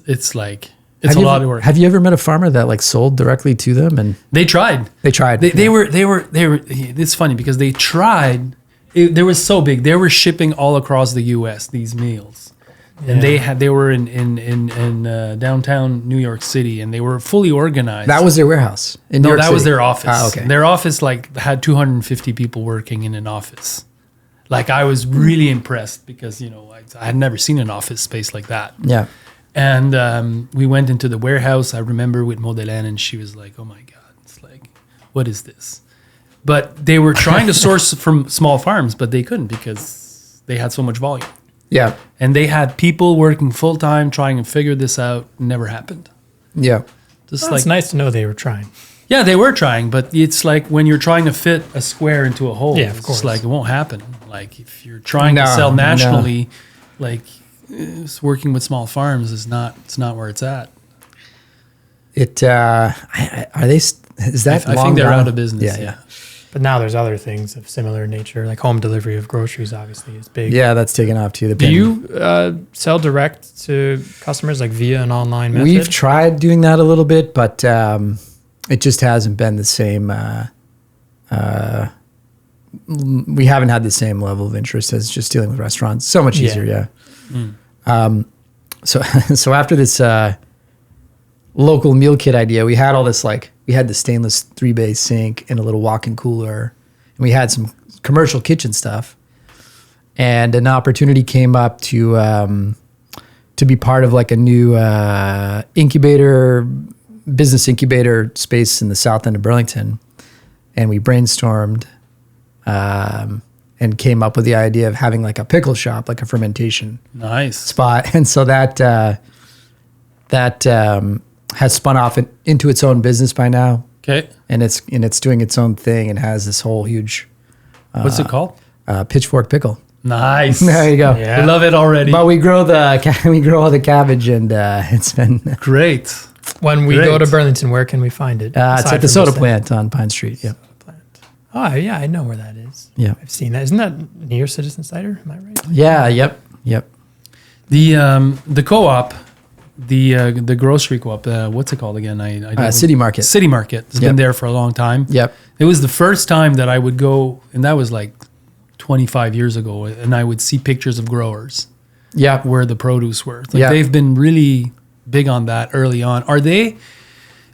It's like, it's a lot of work.
Have you ever met a farmer that like sold directly to them? And
They tried. They were, it's funny because they tried. They were so big. They were shipping all across the U.S. these meals. And they were in downtown New York City, and they were fully organized.
that was their warehouse in New York
that
City.
was their office.
Ah, okay.
Their office like had 250 people working in an office. Like I was really impressed because I had never seen an office space like that.
Yeah.
And we went into the warehouse. I remember with Modelaine, and she was like, "Oh my God, it's like, what is this?" But they were trying to source from small farms, but they couldn't because they had so much volume.
Yeah.
And they had people working full time trying to figure this out. Never happened.
Yeah.
Just
It's nice to know they were trying.
Yeah, they were trying, but it's like when you're trying to fit a square into a hole.
Yeah, of
it's
course.
like it won't happen. Like if you're trying to sell nationally, like working with small farms it's not where it's at.
Are they? Is that?
I think they're out of business. Yeah.
But now there's other things of similar nature, like home delivery of groceries. Obviously, is big.
Yeah, that's taken off too.
Do you sell direct to customers, like via an online method?
We've tried doing that a little bit, but it just hasn't been the same. We haven't had the same level of interest as just dealing with restaurants. So much easier, yeah. So after this local meal kit idea, we had all this we had the stainless 3-bay sink and a little walk-in cooler, and we had some commercial kitchen stuff. And an opportunity came up to be part of like a new business incubator space in the south end of Burlington. And we brainstormed and came up with the idea of having like a pickle shop, like a fermentation spot. And so that has spun off into its own business by now.
Okay.
And it's doing its own thing and has this whole huge
What's it called?
Pitchfork pickle.
Nice.
There you go.
Yeah.
I love it already.
But we grow all the cabbage, and it's been
Great.
When we go to Burlington, where can we find it?
it's at the soda plant on Pine Street. Yep.
Oh yeah, I know where that is.
Yeah.
I've seen that. Isn't that near Citizen Cider? Am I right?
Yeah. Yep.
The co-op, the grocery co-op, what's it called again?
City Market.
City Market has been there for a long time.
Yep.
It was the first time that I would go, and that was like 25 years ago, and I would see pictures of growers.
Yeah.
Where the produce were. They've been really big on that early on. Are they?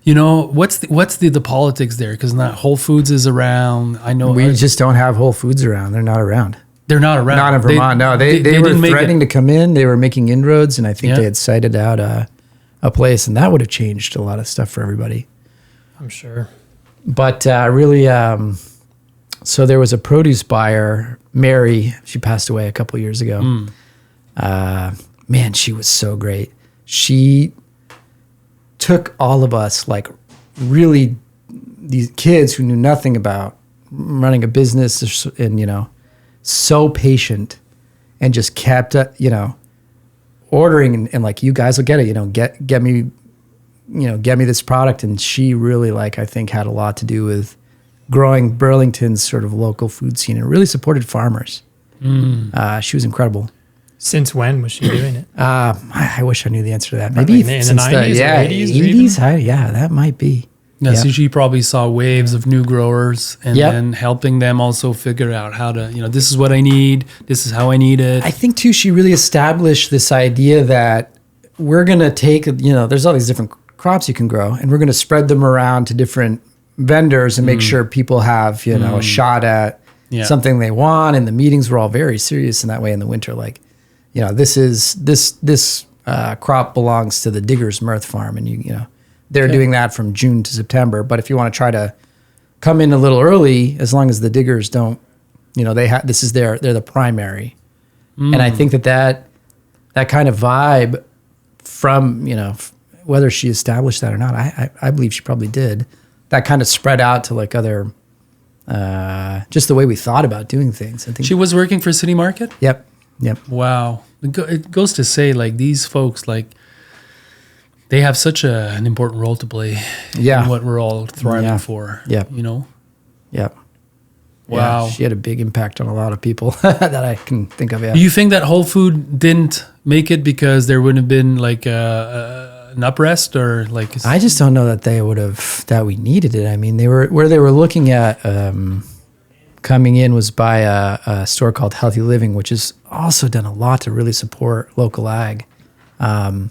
What's the politics there? Because not Whole Foods is around. I know
we just don't have Whole Foods around. They're not around.
They're not around.
Not in Vermont. They were threatening to come in. They were making inroads, and I think they had cited out a place, and that would have changed a lot of stuff for everybody.
I'm sure.
But really, so there was a produce buyer, Mary. She passed away a couple years ago. Man, she was so great. She took all of us, like really these kids who knew nothing about running a business and, so patient and just kept, ordering and like, you guys will get it, get me this product. And she really I think had a lot to do with growing Burlington's sort of local food scene and really supported farmers. She was incredible.
Since when was she doing it?
I wish I knew the answer to that. Maybe
in the 90s or 80s?
80s? Yeah, that might be.
Yeah, so she probably saw waves of new growers and then helping them also figure out how to, this is what I need. This is how I need it.
I think too, she really established this idea that we're going to take, there's all these different crops you can grow and we're going to spread them around to different vendors and make sure people have, a shot at something they want. And the meetings were all very serious in that way in the winter. Like, this crop belongs to the Diggers Mirth Farm, and they're doing that from June to September. But if you want to try to come in a little early, as long as the diggers don't, they're the primary. And I think that kind of vibe from, whether she established that or not, I believe she probably did. That kind of spread out to like other, just the way we thought about doing things. I think
she was working for City Market?
Yep.
Wow. It goes to say, like, these folks, like, they have such an important role to play in what we're all thriving for.
Yeah. Yep.
Wow.
Yeah, she had a big impact on a lot of people that I can think of. Yeah.
Do you think that Whole Food didn't make it because there wouldn't have been like an uprest, or like?
I just don't know that we needed it. I mean, they were looking at coming in was by a store called Healthy Living, which has also done a lot to really support local ag. And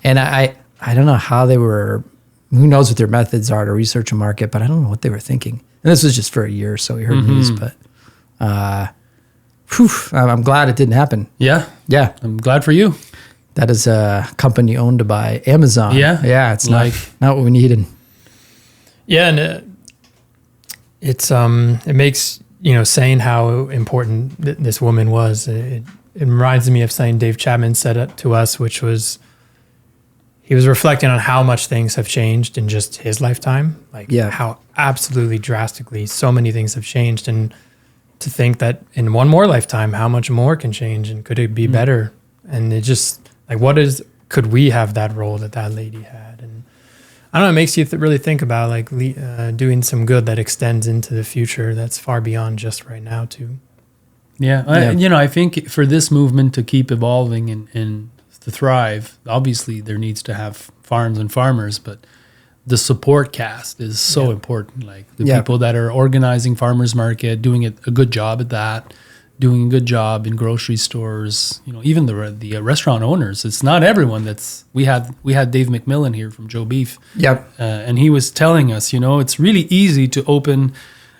I don't know how they were. Who knows what their methods are to research a market, but I don't know what they were thinking. And this was just for a year, so we heard news, but I'm glad it didn't happen.
Yeah. I'm glad for you.
That is a company owned by Amazon.
Yeah.
It's not what we needed.
Yeah, and it makes saying how important this woman was. It reminds me of something Dave Chapman said to us, which was he was reflecting on how much things have changed in just his lifetime, how absolutely drastically so many things have changed, and to think that in one more lifetime, how much more can change, and could it be better? And it just could we have that role that lady had? And I don't know, it makes you really think about doing some good that extends into the future that's far beyond just right now too.
Yeah. I think for this movement to keep evolving and to thrive, obviously there needs to have farms and farmers, but the support cast is so important. Like the people that are organizing farmers market, doing a good job at that, doing a good job in grocery stores, even the restaurant owners. It's not everyone we had Dave McMillan here from Joe Beef.
Yep.
And he was telling us, it's really easy to open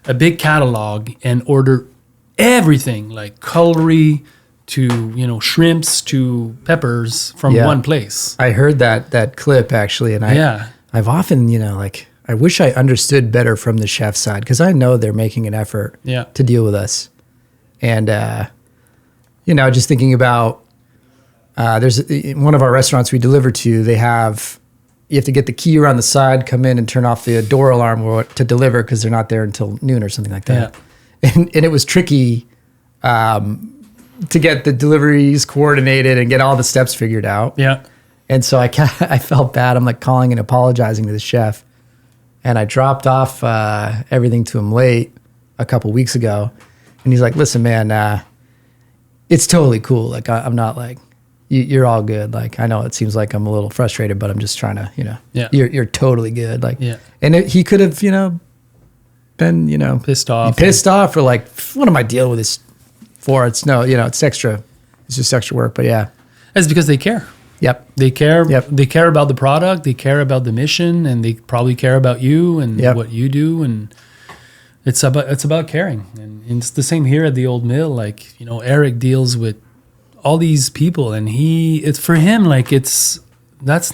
a big catalog and order everything, like cutlery to shrimps to peppers from one place.
I heard that clip actually, and I've often I wish I understood better from the chef side, because I know they're making an effort to deal with us, and just thinking about there's one of our restaurants we deliver to. You have to get the key around the side, come in and turn off the door alarm to deliver, because they're not there until noon or something like that. And it was tricky to get the deliveries coordinated and get all the steps figured out.
Yeah.
And so I felt bad. I'm like calling and apologizing to the chef. And I dropped off everything to him late a couple weeks ago. And he's like, listen, man, it's totally cool. Like, I'm not like, you're all good. Like, I know it seems like I'm a little frustrated, but I'm just trying to, you're totally good. Like, and he could have, been,
pissed off.
Or like, what am I dealing with this for? It's it's extra. It's just extra work. But yeah.
It's because they care.
Yep.
They care. Yep. They care about the product. They care about the mission, and they probably care about you and what you do. And it's about caring. And it's the same here at the old mill. Like, Eric deals with all these people, and it's for him, like, that's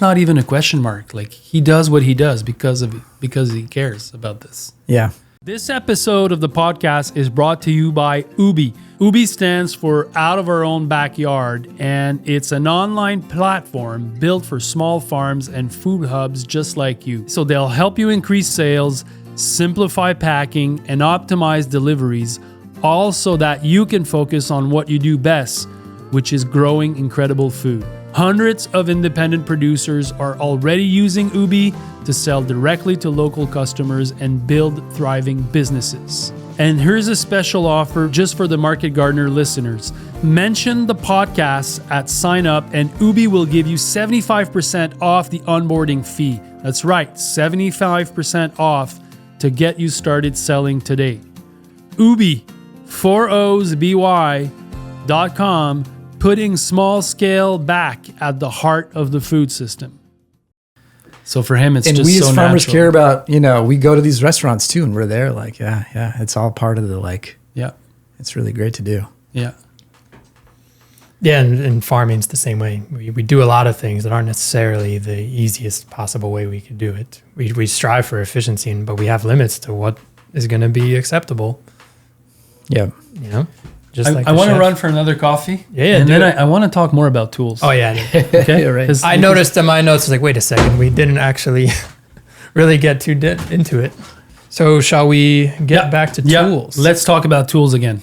not even a question mark. Like, he does what he does because he cares about this.
Yeah.
This episode of the podcast is brought to you by Ubi. Ubi stands for Out of Our Own Backyard, and it's an online platform built for small farms and food hubs just like you. So they'll help you increase sales, simplify packing, and optimize deliveries, all so that you can focus on what you do best, which is growing incredible food. Hundreds of independent producers are already using Ubi to sell directly to local customers and build thriving businesses. And here's a special offer just for the Market Gardener listeners. Mention the podcast at sign up, and Ubi will give you 75% off the onboarding fee. That's right, 75% off to get you started selling today. Ubi, 4osby.com, putting small scale back at the heart of the food system. So for him, it's just so natural. And we as farmers
care about, we go to these restaurants too, and we're there like, it's all part of the it's really great to do.
Yeah.
Yeah, and farming's the same way. We do a lot of things that aren't necessarily the easiest possible way we could do it. We strive for efficiency, but we have limits to what is going to be acceptable.
Yeah.
You know, just
I want to run for another coffee.
Yeah,
and then I want to talk more about tools.
Oh yeah.
Okay.
Yeah, right.
I noticed in my notes, like, wait a second, we didn't actually really get too into it. So shall we get back to tools?
Let's talk about tools again.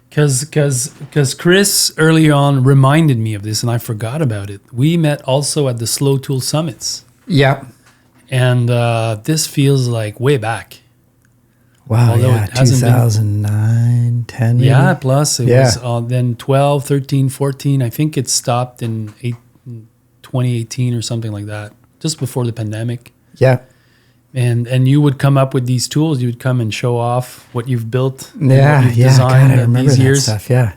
Because Chris early on reminded me of this, and I forgot about it. We met also at the Slow Tool Summits,
Yeah.
and this feels like way back.
Wow.
Although
Yeah.
it hasn't been-
2009, 10. Maybe?
Yeah, plus it
Yeah.
was then 12, 13, 14. I think it stopped in 2018 or something like that, just before the pandemic.
Yeah.
And you would come up with these tools. You would come and show off what you've built. and
Yeah.
what you've
Yeah.
designed
God, I
in
remember
these
that
years.
stuff. Yeah.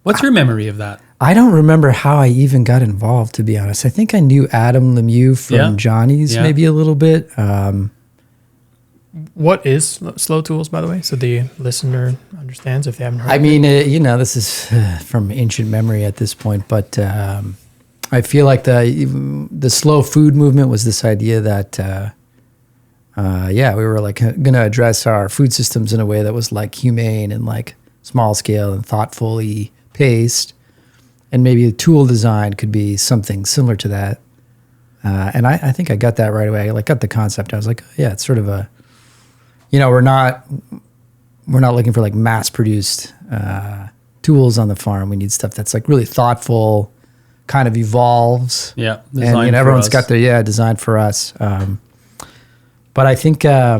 What's your memory of that?
I don't remember how I even got involved, to be honest. I think I knew Adam Lemieux from
Yeah.
Johnny's
Yeah.
maybe a little bit.
What is slow tools, by the way, so the listener understands if they haven't heard?
I mean, this is from ancient memory at this point, but I feel like the slow food movement was this idea that, we were like going to address our food systems in a way that was like humane and like small scale and thoughtfully paced, and maybe the tool design could be something similar to that. And I think I got that right away. I got the concept. I was like, yeah, it's sort of a, we're not looking for like mass produced tools on the farm. We need stuff that's like really thoughtful, kind of evolves.
Yeah,
And everyone's got their designed for us. But I think I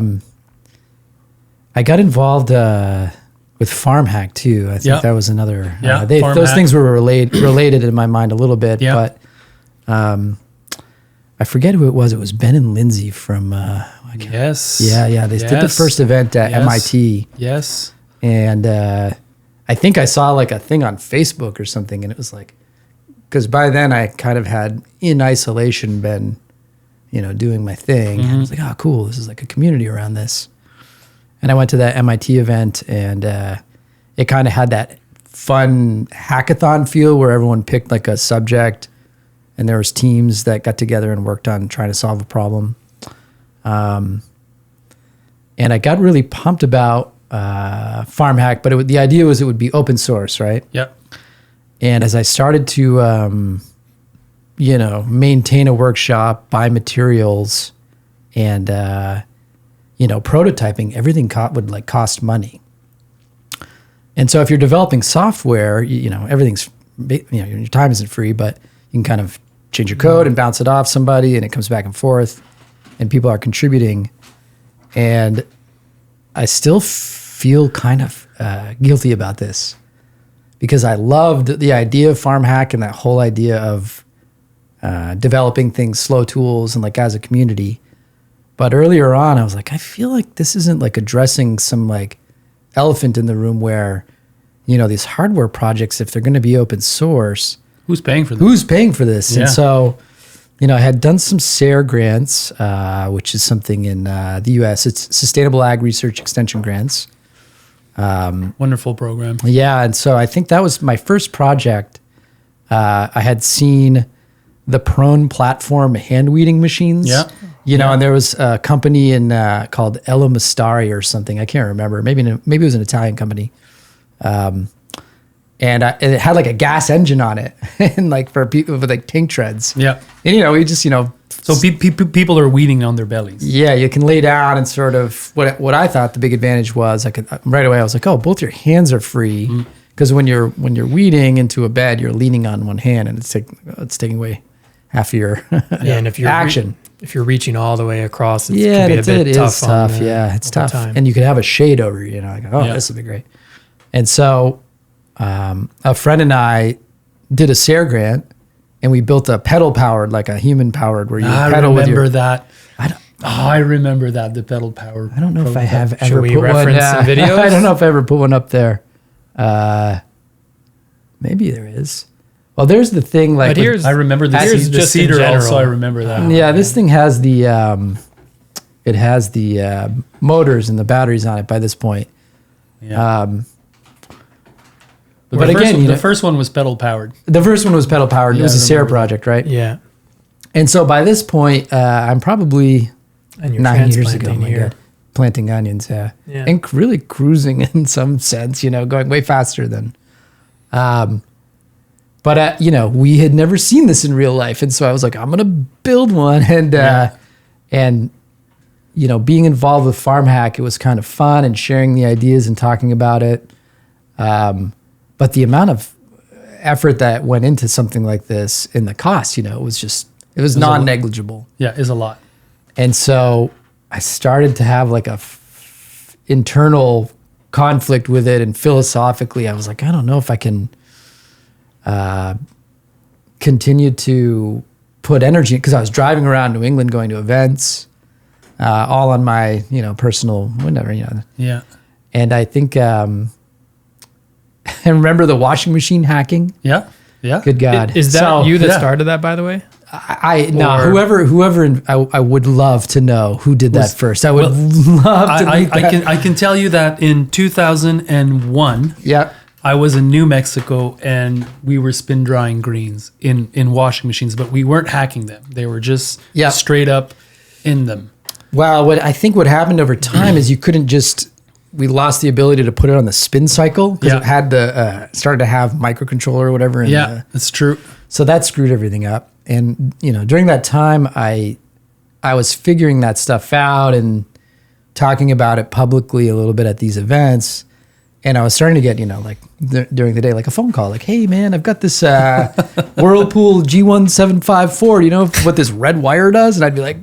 got involved with Farm Hack too. I think that was another. Those
Hack.
things were related in my mind a little bit.
Yeah.
But I forget who it was. It was Ben and Lindsay from.
Yes.
Yeah. They did the first event at MIT.
Yes.
And I think I saw like a thing on Facebook or something, and it was like, because by then I kind of had in isolation been, doing my thing. And I was like, oh, cool. This is like a community around this. And I went to that MIT event, and it kind of had that fun hackathon feel where everyone picked like a subject, and there was teams that got together and worked on trying to solve a problem. And I got really pumped about Farm Hack, but the idea was it would be open source, right?
Yep.
And as I started to, maintain a workshop, buy materials, and prototyping, everything would cost money. And so if you're developing software, everything's, your time isn't free, but you can kind of change your code and bounce it off somebody, and it comes back and forth, and people are contributing. And I still feel kind of guilty about this, because I loved the idea of Farm Hack and that whole idea of developing things, slow tools, and like as a community. But earlier on, I was like, I feel like this isn't like addressing some like elephant in the room where, these hardware projects, if they're going to be open source,
Who's paying for this?
who's paying for this?
Yeah.
And so, I had done some SARE grants, which is something in the U.S. It's Sustainable Ag Research Extension grants.
Wonderful program.
Yeah, and so I think that was my first project. I had seen the Prone platform hand weeding machines.
Yeah.
And there was a company called Ella Mastari or something. I can't remember. Maybe it was an Italian company. And it had like a gas engine on it, and like for people with like tank treads.
Yeah.
And we just
So people are weeding on their bellies.
Yeah, you can lay down and sort of what I thought the big advantage was. I could right away. I was like, oh, both your hands are free, because when you're weeding into a bed, you're leaning on one hand, and it's taking away half of your
and if you're
action.
If you're reaching all the way across, it
Yeah,
can be a bit
it
tough.
is tough. Yeah, it's tough, and you could have a shade over you. Like, oh, this will be great. And so, a friend and I did a SARE grant, and we built a pedal powered, like a human powered, where you pedal with your.
I remember that. I remember that, the pedal power.
I don't know if I have ever
we
put
reference
one.
some videos?
I don't know if I ever put one up there. Maybe there is. Well, there's the thing. Like,
But here's-
I remember the,
Here's
the
just in
cedar also.
general.
I remember that.
yeah, this thing has the motors and the batteries on it by this point.
Yeah.
But again,
the first one was pedal powered.
The first one was pedal powered. It was a Sarah project, right?
Yeah.
And so by this point, I'm probably
And you're
9 years ago.
transplanting
My
here.
God. Planting onions, yeah.
Yeah.
And really cruising in some sense, going way faster than. But we had never seen this in real life, and so I was like, I'm gonna build one, and being involved with Farm Hack, it was kind of fun and sharing the ideas and talking about it. But the amount of effort that went into something like this and the cost, it was non-negligible.
Yeah, is a lot.
And so I started to have like a internal conflict with it, and philosophically, I was like, I don't know if I can continue to put energy, because I was driving around New England going to events, all on my personal whatever.
Yeah.
And I think I remember the washing machine hacking.
Yeah. Yeah.
Good God.
Is that
So,
you that started that, by the way?
Whoever I would love to know who did that first. I would love to meet that.
I can tell you that in 2001,
Yeah.
I was in New Mexico and we were spin drying greens in washing machines, but we weren't hacking them. They were just straight up in them.
Well, what happened over time is we lost the ability to put it on the spin cycle, because it had started to have microcontroller or whatever.
That's true.
So that screwed everything up. And, during that time, I was figuring that stuff out and talking about it publicly a little bit at these events. And I was starting to get, during the day, like a phone call, like, hey, man, I've got this Whirlpool G1754. You know what this red wire does? And I'd be like,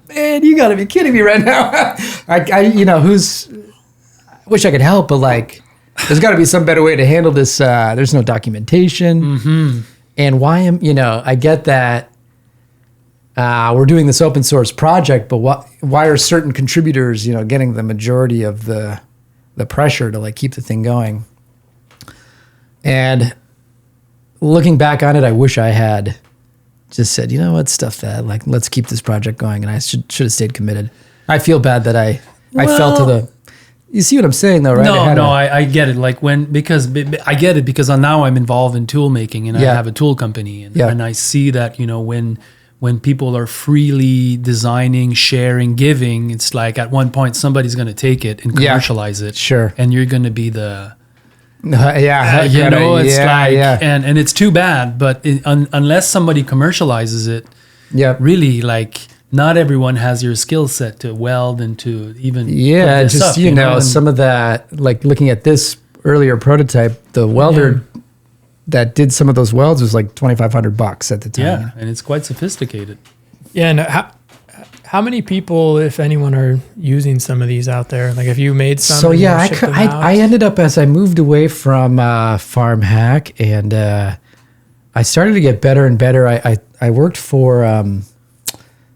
man, you got to be kidding me right now. I wish I could help, but like, there's got to be some better way to handle this. There's no documentation.
Mm-hmm.
And I get that we're doing this open source project, but why are certain contributors, getting the majority of the pressure to like keep the thing going? And looking back on it, I wish I had just said, stuff that, like, let's keep this project going. And I should have stayed committed. I feel bad that I fell to the. You see what I'm saying, though, right?
I get it. Like I get it because now I'm involved in tool making, and I have a tool company, and I see that when people are freely designing, sharing, giving, it's like at one point somebody's going to take it and commercialize it,
sure,
and you're going to be the and it's too bad, but unless somebody commercializes it, really, like, not everyone has your skill set to weld and to even put this up,
some of that, like looking at this earlier prototype, the welder that did some of those welds was like $2,500 at the time.
Yeah, and it's quite sophisticated.
Yeah, and how many people, if anyone, are using some of these out there? Like, have you made some?
So I ended up, as I moved away from Farm Hack, and I started to get better and better. I worked for.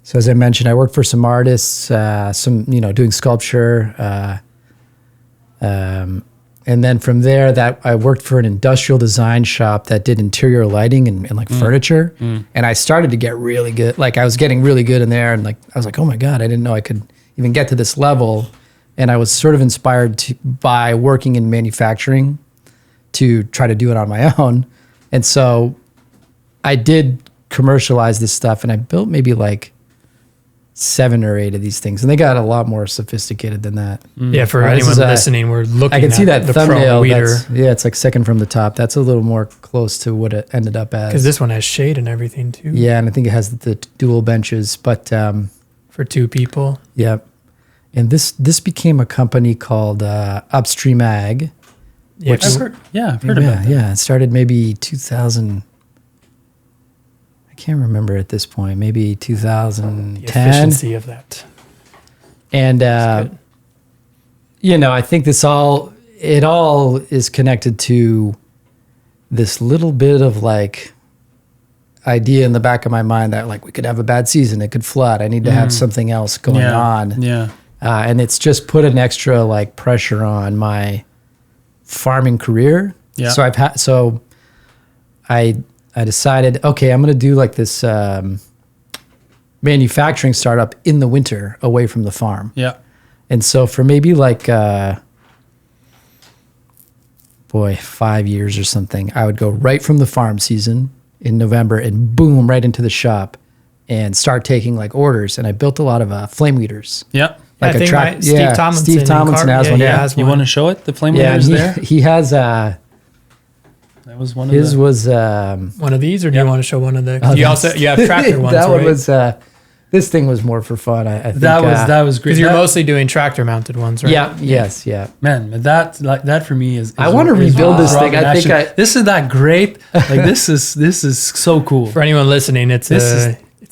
So as I mentioned, I worked for some artists, doing sculpture. And then from there, that I worked for an industrial design shop that did interior lighting and like furniture. And I started to get really good. Like, I was getting really good in there. And like, I was like, oh my God, I didn't know I could even get to this level. And I was sort of inspired by working in manufacturing to try to do it on my own. And so I did commercialize this stuff, and I built maybe like 7 or 8 of these things, and they got a lot more sophisticated than that.
Yeah, for anyone listening, we're looking.
I can see that
the
thumbnail.
Pro Weeder.
It's like second from the top. That's a little more close to what it ended up as.
Because this one has shade and everything too.
Yeah, and I think it has the dual benches, but
for 2 people.
Yep. And this became a company called Upstream Ag.
Yeah,
I've heard about that.
Yeah, it started maybe 2000. I can't remember at this point. Maybe 2010.
The efficiency of that.
And I think it all is connected to this little bit of like idea in the back of my mind that like we could have a bad season, it could flood. I need to have something else going on.
Yeah.
And it's just put an extra like pressure on my farming career.
Yeah.
So I decided, okay, I'm going to do like this manufacturing startup in the winter away from the farm.
Yeah.
And so for maybe like, 5 years or something, I would go right from the farm season in November and boom, right into the shop and start taking like orders. And I built a lot of flame weeders.
Yeah.
Like
I think Steve Tomlinson
has one. Yeah.
You want to show it? The flame
Yeah,
leaders there?
he has,
That was one of
his
the...
was,
one of these, or do you want to show one of the?
Oh,
You have tractor ones,
that
right?
one was, this thing was more for fun. I think
that was great.
Because you're
That-
mostly doing tractor mounted ones, right?
Yeah. Yes. Yeah.
Man, that for me is
I want to
is
rebuild this
rock
thing.
in
I think
action. This is that great. Like this is so cool.
For anyone listening, it's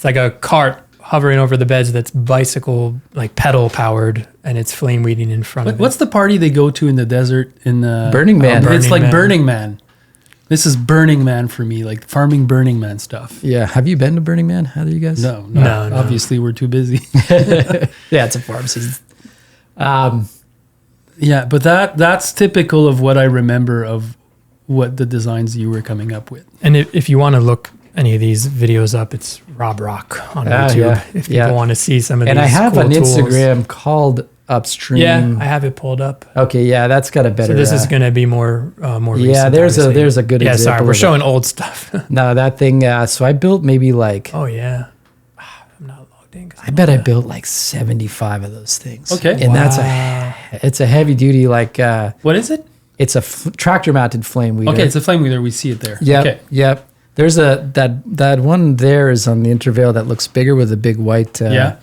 like a cart hovering over the beds that's bicycle like pedal powered, and it's flame weeding in front of it.
What's the party they go to in the desert in the
Burning Man.
It's
Burning
like
Man.
Burning Man. This is Burning Man for me, like farming Burning Man stuff.
Yeah. Have you been to Burning Man? Either you guys?
No.
No.
Obviously, we're too busy.
Yeah, it's a farm season.
Yeah, but that's typical of what I remember of what the designs you were coming up with.
And if you want to look any of these videos up, it's Rob Rock on YouTube.
Yeah,
If people want to see some of
And
these
I have
cool
an
tools.
Instagram called Upstream.
Yeah, I have it pulled up.
Okay, yeah, that's got a better.
So this is going to be more
yeah,
recent,
there's
obviously.
there's a good
Yeah,
example.
sorry, we're
of it.
showing old stuff.
No, that thing. So I built maybe like
Oh yeah, I'm not logged in. 'cause
I bet I built like 75 of those things.
Okay.
and it's a heavy duty like
What is it?
it's a tractor mounted flame weeder.
Okay, it's a flame weeder. We see it there.
Yep,
Okay.
yep. There's that one there is on the Intervale that looks bigger with a big white.
Yeah.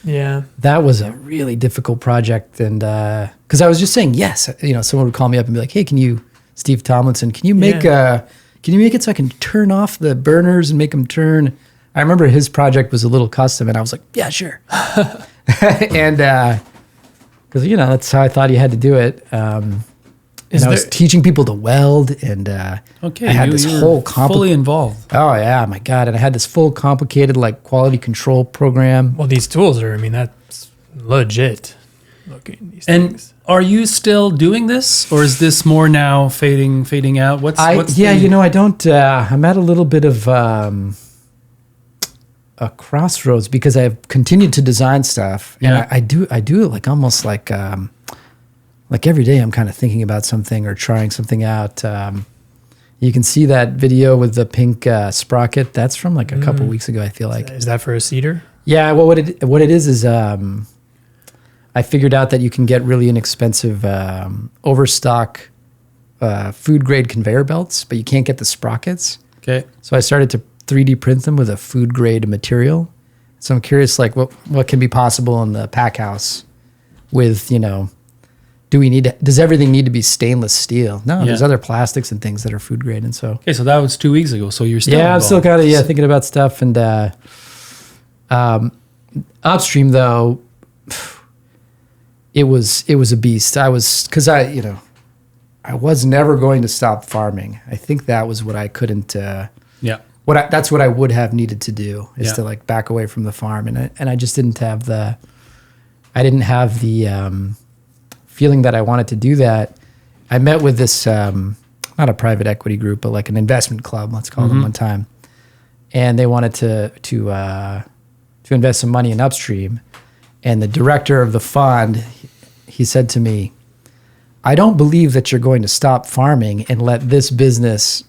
Yeah,
That was a really difficult project, and because I was just saying yes, someone would call me up and be like, "Hey, Steve Tomlinson, can you make it so I can turn off the burners and make them turn?" I remember his project was a little custom, and I was like, "Yeah, sure," and because that's how I thought you had to do it. And I was teaching people to weld, and
Okay.
I had this
you
whole
were fully involved.
Oh yeah, my God! And I had this full complicated like quality control program.
well, these tools are. I mean, that's legit. Looking these
And
things.
are you still doing this, or is this more now fading out? What's
I don't. I'm at a little bit of a crossroads because I have continued to design stuff, and
Yeah.
I do it like almost like every day. I'm kind of thinking about something or trying something out. You can see that video with the pink sprocket. That's from like a couple weeks ago. I feel like.
Is that for a cedar?
Yeah. Well, what it is I figured out that you can get really inexpensive overstock food grade conveyor belts, but you can't get the sprockets.
Okay.
So I started to 3D print them with a food grade material. So I'm curious, like what can be possible in the pack house with, does everything need to be stainless steel? No,
Yeah.
there's other plastics and things that are food grade. And so,
Okay, so that was 2 weeks ago. So you're still
yeah, I'm still
involved.
kind of, thinking about stuff. And upstream though, it was a beast. Cause I was never going to stop farming. I think that was what I couldn't,
Yeah.
that's what I would have needed to do is
Yeah.
to like back away from the farm. And I just didn't have the feeling that I wanted to do that. I met with this, not a private equity group, but like an investment club, let's call them one time. And they wanted to invest some money in upstream. And the director of the fund, he said to me, "I don't believe that you're going to stop farming and let this business,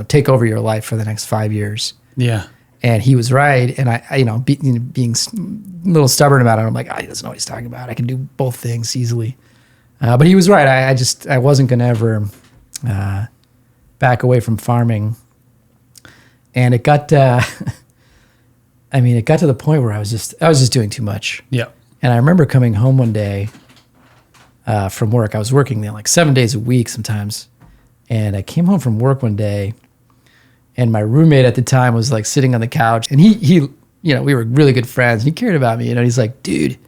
take over your life for the next 5 years."
Yeah.
And he was right. And I being a little stubborn about it, I'm like, he doesn't know what he's talking about. I can do both things easily. But he was right. I wasn't going to ever back away from farming. And it got, it got to the point where I was just doing too much.
Yeah.
And I remember coming home one day from work. I was working there like 7 days a week sometimes. And I came home from work one day, and my roommate at the time was like sitting on the couch, and he we were really good friends. He cared about me, he's like, "Dude,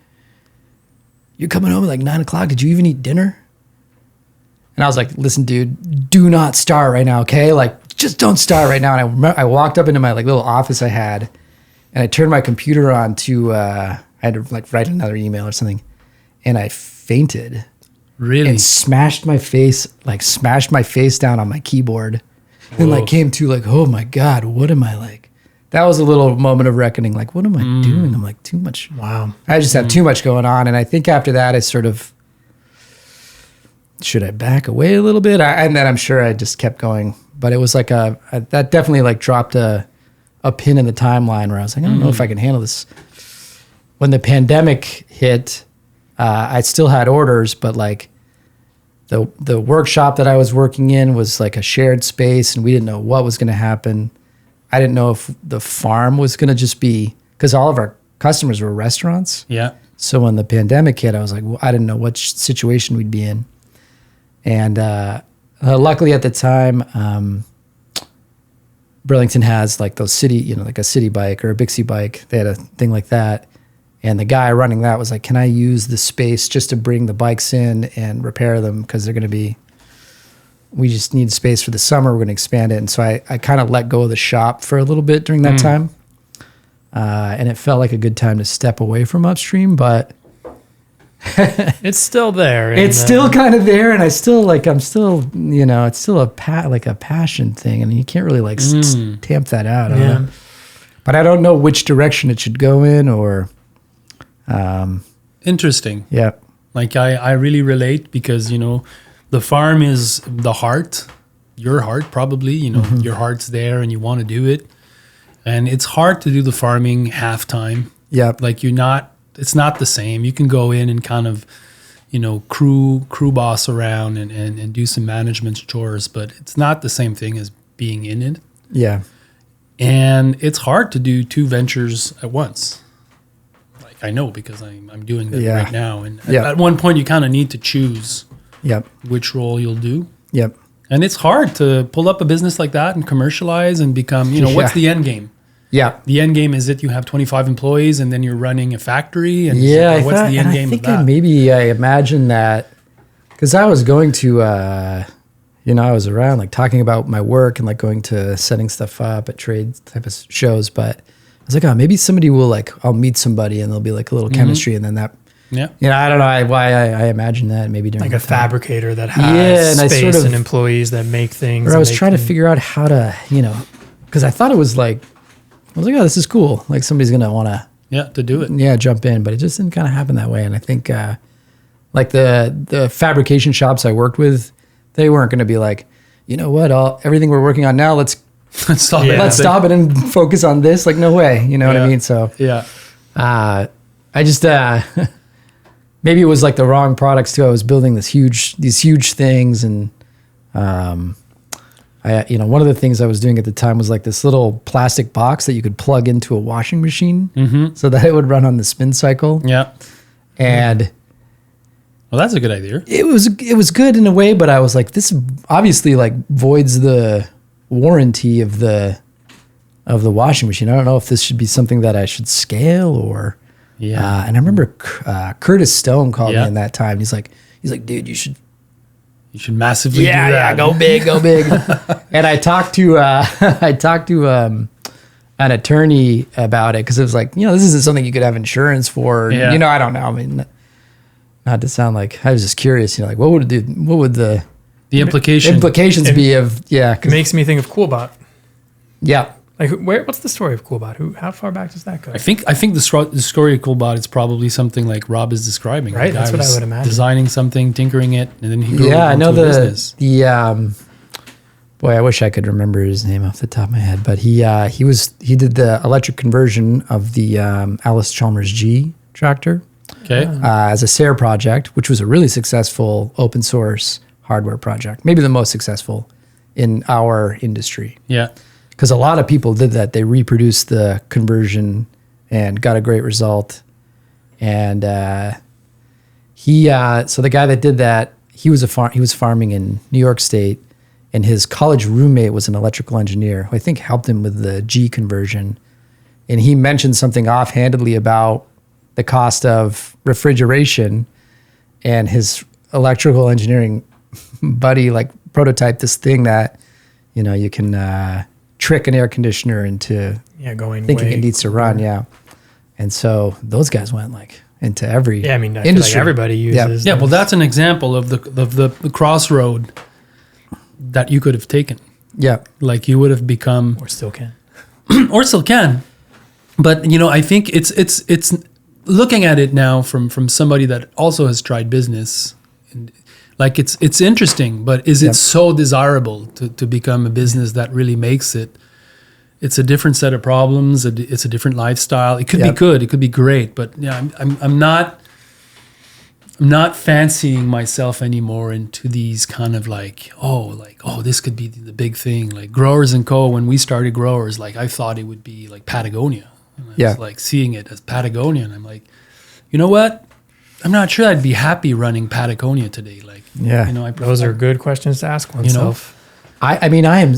you're coming home at like 9 o'clock. Did you even eat dinner?" And I was like, "Listen, dude, do not start right now, okay? Like, just don't start right now." And I walked up into my like little office I had, and I turned my computer on to I had to like write another email or something, and I fainted.
Really?
And smashed my face down on my keyboard. And like came to like, oh my God, what am I like? That was a little moment of reckoning. Like, what am I doing? I'm like, too much.
Wow.
I just have too much going on. And I think after that, I sort of should I back away a little bit? And then I'm sure I just kept going. But it was like that definitely like dropped a pin in the timeline where I was like, I don't know if I can handle this. When the pandemic hit, I still had orders, but like the workshop that I was working in was like a shared space, and we didn't know what was going to happen. I didn't know if the farm was going to just be, because all of our customers were restaurants.
Yeah.
So when the pandemic hit, I was like, well, I didn't know what situation we'd be in. And luckily at the time, Burlington has like those city, like a city bike or a Bixie bike. They had a thing like that. And the guy running that was like, can I use the space just to bring the bikes in and repair them? Because they're going to be, we just need space for the summer. We're going to expand it. And so I kind of let go of the shop for a little bit during that time. And it felt like a good time to step away from upstream, but
it's still there.
It's still kind of there. And I'm still, it's still a passion thing. And you can't really like tamp that out.
Yeah.
But I don't know which direction it should go in or.
Interesting.
Yeah.
Like I really relate because, the farm is the heart, your heart probably, your heart's there and you want to do it. And it's hard to do the farming half time.
Yeah.
Like it's not the same. You can go in and kind of, crew boss around and do some management chores, but it's not the same thing as being in it.
Yeah.
And it's hard to do two ventures at once. Like I know because I'm doing that right now. And at one point you kind of need to choose which role you'll do.
Yep.
And it's hard to pull up a business like that and commercialize and become, what's the end game? Yeah. The end game is that you have 25 employees and then you're running a factory. And what's the end game of that?
I imagine that because I was going to, I was around like talking about my work and like going to setting stuff up at trade type of shows. But I was like, maybe somebody will I'll meet somebody and there'll be like a little chemistry and then that. Yeah. I don't know why I imagine that maybe during
like a fabricator that has space and employees that make things.
Or I was trying to figure out how to, because I thought it was like, I was like, oh, this is cool. Like somebody's going to want to.
To do it.
Yeah, jump in. But it just didn't kind of happen that way. And I think like the fabrication shops I worked with, they weren't going to be like, you know what, everything we're working on now, let's stop it and focus on this. Like, no way. You know what I mean? So I just, maybe it was like the wrong products too. I was building these huge things. And one of the things I was doing at the time was like this little plastic box that you could plug into a washing machine so that it would run on the spin cycle. Yeah. And
well, that's a good idea.
It was good in a way, but I was like, this obviously like voids the warranty of the washing machine. I don't know if this should be something that I should scale or. Yeah. And I remember Curtis Stone called me in that time. He's like, dude, you should
massively do that.
Yeah, go big. And I talked to an attorney about it because it was like, this isn't something you could have insurance for. Yeah. I don't know. I mean, not to sound like I was just curious. Like, what would it do? What would the implications be of? Yeah,
it makes me think of Coolbot.
Yeah.
Like, what's the story of Coolbot? How far back does that go?
I think the story of Coolbot is probably something like Rob is describing.
Right, that's what I would imagine.
Designing something, tinkering it, and then he grew it into a business.
Boy, I wish I could remember his name off the top of my head, but he did the electric conversion of the Alice Chalmers G tractor.
Okay.
As a SARE project, which was a really successful open source hardware project, maybe the most successful in our industry. Yeah. Because a lot of people did that. They reproduced the conversion and got a great result. And so the guy that did that, he was farming in New York State, and his college roommate was an electrical engineer who I think helped him with the G conversion. And he mentioned something offhandedly about the cost of refrigeration, and his electrical engineering buddy prototyped this thing that you can trick an air conditioner into thinking it needs to run. Yeah. And so those guys went into every industry.
Everybody uses.
Yeah. Well, that's an example of the crossroad that you could have taken.
Yeah.
Like you would have become,
or still can,
But I think it's looking at it now from somebody that also has tried business, and Like it's interesting, but is it so desirable to become a business that really makes it? It's a different set of problems. It's a different lifestyle. It could be good. It could be great. But yeah, I'm not fancying myself anymore into these kind of like, this could be the big thing. Like Growers & Co. When we started Growers, like I thought it would be like Patagonia. And I was like seeing it as Patagonia, and I'm like, you know what? I'm not sure I'd be happy running Patagonia today. Like,
those are good questions to ask oneself.
I'm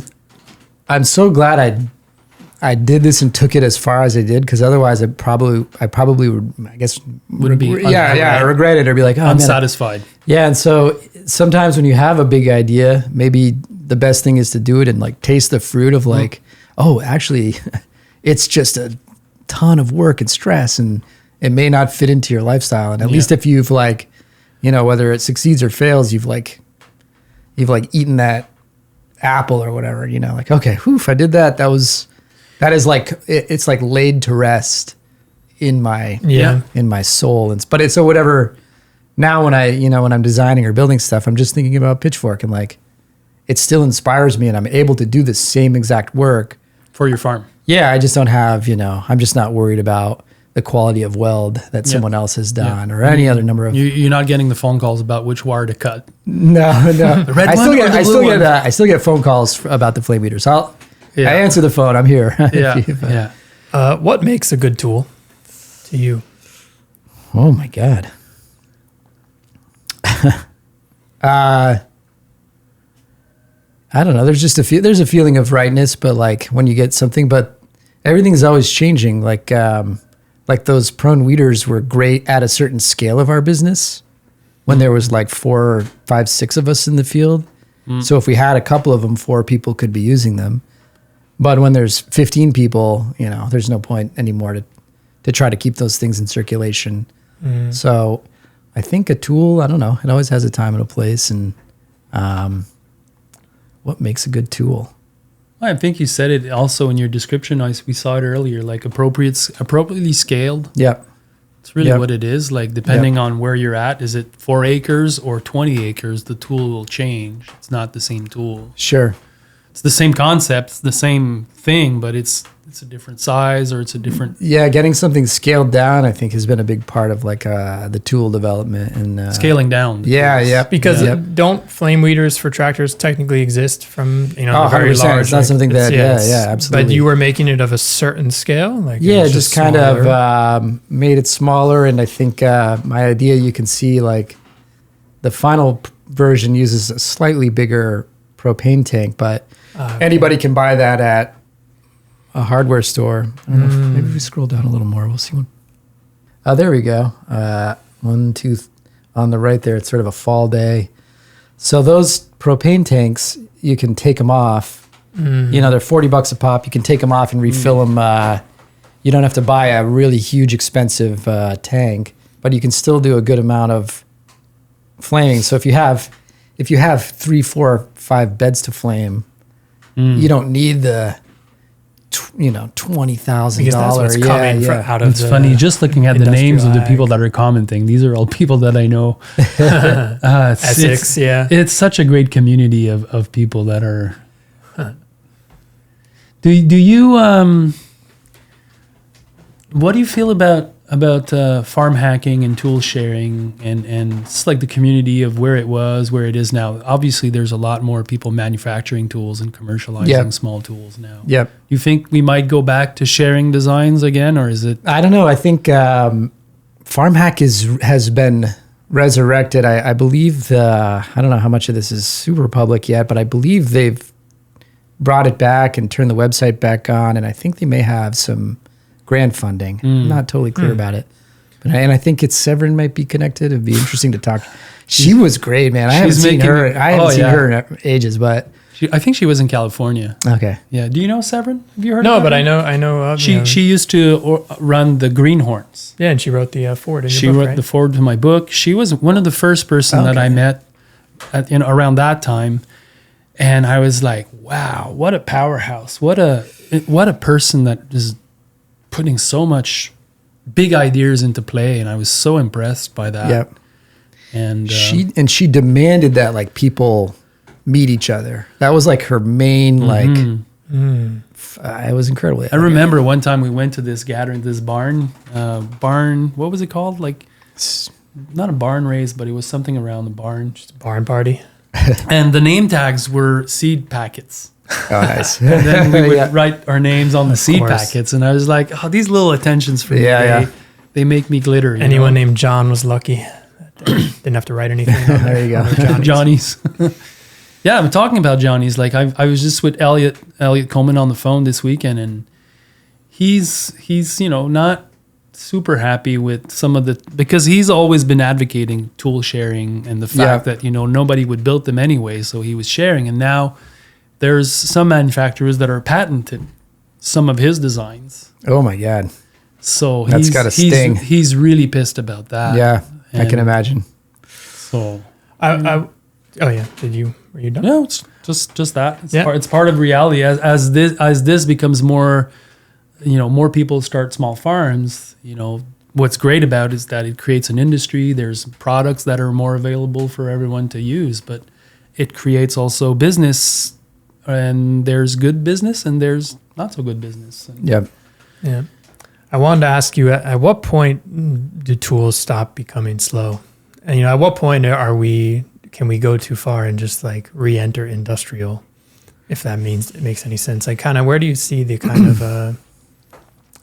so glad I did this and took it as far as I did, because otherwise I probably would, I guess,
would be
I regret it or be like, oh,
unsatisfied.
Man. Yeah, and so sometimes when you have a big idea, maybe the best thing is to do it and like taste the fruit of like, oh, actually, it's just a ton of work and stress, and it may not fit into your lifestyle. And at least if you've like, whether it succeeds or fails, you've eaten that apple or whatever, like, okay, I did that. That is like, it's like laid to rest in my soul. But so whatever, now when when I'm designing or building stuff, I'm just thinking about Pitchfork, and like, it still inspires me, and I'm able to do the same exact work
for your farm. Yeah.
I just don't have, I'm just not worried about the quality of weld that someone else has done or any other number of.
You're not getting the phone calls about which wire to cut.
No.
The red one or the blue one?
I still get phone calls about the flame eaters. I answer the phone. I'm here.
What makes a good tool to you?
Oh my God. I don't know. There's just there's a feeling of rightness, but like when you get something, but everything's always changing. Like those prone weeders were great at a certain scale of our business when there was like 4, 5, 6 of us in the field. So if we had a couple of them, 4 people could be using them. But when there's 15 people, there's no point anymore to try to keep those things in circulation. So I think a tool, I don't know, it always has a time and a place. And what makes a good tool?
I think you said it also in your description. We saw it earlier, like appropriately scaled.
Yep.
It's really what it is. Like depending on where you're at, is it 4 acres or 20 acres, the tool will change. It's not the same tool.
Sure.
It's the same concept, it's the same thing, but it's a different size, or it's a different.
Yeah, getting something scaled down, I think, has been a big part of like the tool development and
scaling down.
Because don't flame weeders for tractors technically exist from the very
100%.
large?
It's not something that absolutely.
But you were making it of a certain scale, like
just kind of made it smaller, and I think my idea, you can see like the final version uses a slightly bigger propane tank, but anybody can buy that at a hardware store. I don't know if, maybe we scroll down a little more, we'll see one. There we go. 1, 2 on the right there. It's sort of a fall day. So those propane tanks, you can take them off. They're $40 a pop. You can take them off and refill them. You don't have to buy a really huge, expensive tank, but you can still do a good amount of flaming. So if you have 3, 4, 5 beds to flame, you don't need the $20,000.
Out of
it's funny just looking at the names of the people that are commenting. These are all people that I know.
Essex,
it's such a great community of people that are. Do you what do you feel about farm hacking and tool sharing and it's like the community of where it was, where it is now? Obviously, there's a lot more people manufacturing tools and commercializing small tools now. Yep. You think we might go back to sharing designs again, or is it?
I don't know. I think farm hack has been resurrected. I believe I don't know how much of this is super public yet, but I believe they've brought it back and turned the website back on, and I think they may have some grant funding. I'm not totally clear about it. And I think Severin might be connected. It'd be interesting to talk. She was great, man. I haven't seen her in ages, but
I think she was in California.
Okay.
Yeah. Do you know Severin? Have you heard of
her?
No,
but I know of
She used to run the Greenhorns.
Yeah, and she wrote the forward in your book,
She wrote the forward to my book. She was one of the first person that I met around that time. And I was like, wow, what a powerhouse. What a person that is putting so much big ideas into play, and I was so impressed by that.
Yep.
And
she demanded that like people meet each other. That was like her main it was incredible.
I remember one time we went to this gathering, this barn, what was it called? Like, not a barn race, but it was something around the barn.
Just a barn party.
And the name tags were seed packets.
Oh, nice.
And then we would write our names on the seed packets. And I was like, oh, these little attentions for me, they make me glitter.
Anyone named John was lucky. Didn't have to write anything.
There you go.
Johnny's. Yeah, I'm talking about Johnny's. Like I was just with Elliot Coleman on the phone this weekend, and he's not super happy with some of the, because he's always been advocating tool sharing and the fact that nobody would build them anyway, so he was sharing, and now there's some manufacturers that are patented some of his designs.
Oh my God!
So
that's got a sting.
He's really pissed about that.
Yeah, I can imagine.
So
Oh yeah, were you done?
No, it's just that. It's part of reality. As this becomes more, more people start small farms. What's great about it is that it creates an industry. There's products that are more available for everyone to use, but it creates also business, and there's good business and there's not so good business.
Yeah.
I wanted to ask you, at what point do tools stop becoming slow? And at what point can we go too far and just like re-enter industrial, if that means it makes any sense? Like, kind of, where do you see the kind of I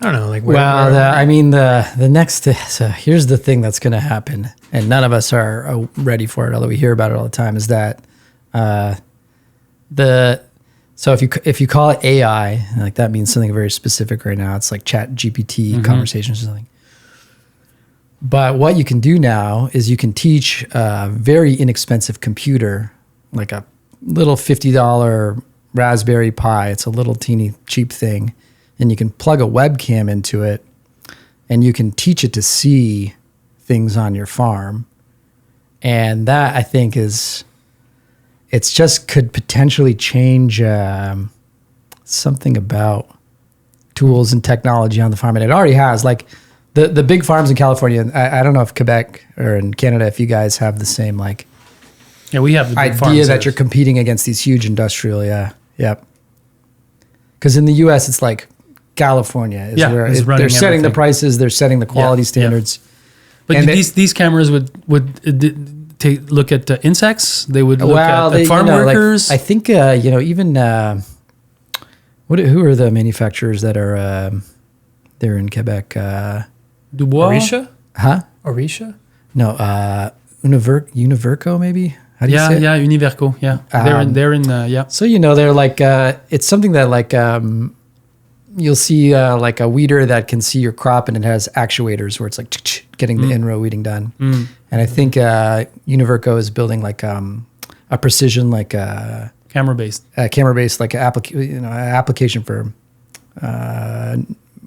don't know, like
the next, so here's the thing that's going to happen, and none of us are ready for it, although we hear about it all the time, is that so if you call it AI, like that means something very specific right now. It's like Chat GPT conversations or something. But what you can do now is you can teach a very inexpensive computer, like a little $50 Raspberry Pi. It's a little teeny cheap thing. And you can plug a webcam into it, and you can teach it to see things on your farm. And that, I think, could potentially change something about tools and technology on the farm. And it already has. Like, the big farms in California, I don't know if Quebec or in Canada, if you guys have the same
we have the big
idea that you're competing against these huge industrial, because in the U.S. it's like California is where they're setting the prices, they're setting the quality standards.
But and these cameras would look at insects. They would look at farm workers.
Like, I think even who are the manufacturers that are they're in Quebec?
Dubois?
Orisha?
Huh?
Orisha?
No, Univerco maybe? How do you say it?
Yeah, Univerco, yeah. They're in
So, they're like, it's something that like, you'll see like a weeder that can see your crop, and it has actuators where it's like getting the in-row weeding done. And I think Univerco is building like a precision, like
camera-based
like application for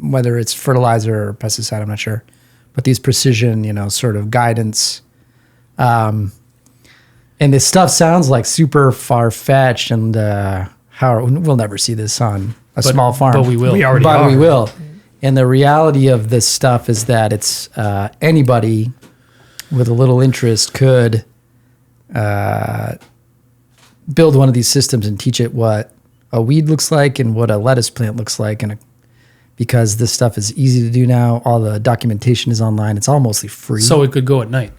whether it's fertilizer or pesticide, I'm not sure, but these precision, sort of guidance. And this stuff sounds like super far-fetched, and we'll never see this on a small farm.
But we will.
We already are.
We will. And the reality of this stuff is that it's anybody with a little interest could build one of these systems and teach it what a weed looks like and what a lettuce plant looks like, because this stuff is easy to do now. All the documentation is online. It's all mostly free.
So it could go at night.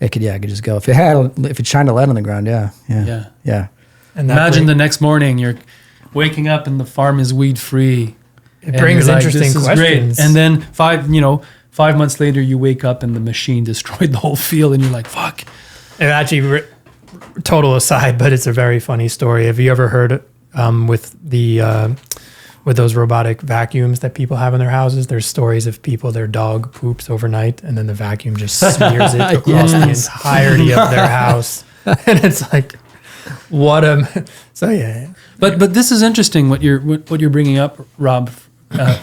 It could just go. If it shined a light on the ground, yeah.
And imagine the next morning you're waking up and the farm is weed free.
It brings interesting questions.
Great. And then 5 months later you wake up and the machine destroyed the whole field, and you're like, fuck.
And actually, total aside, but it's a very funny story. Have you ever heard with those robotic vacuums that people have in their houses? There's stories of their dog poops overnight, and then the vacuum just smears it across the entirety of their house. And it's like,
But this is interesting what you're bringing up, Rob.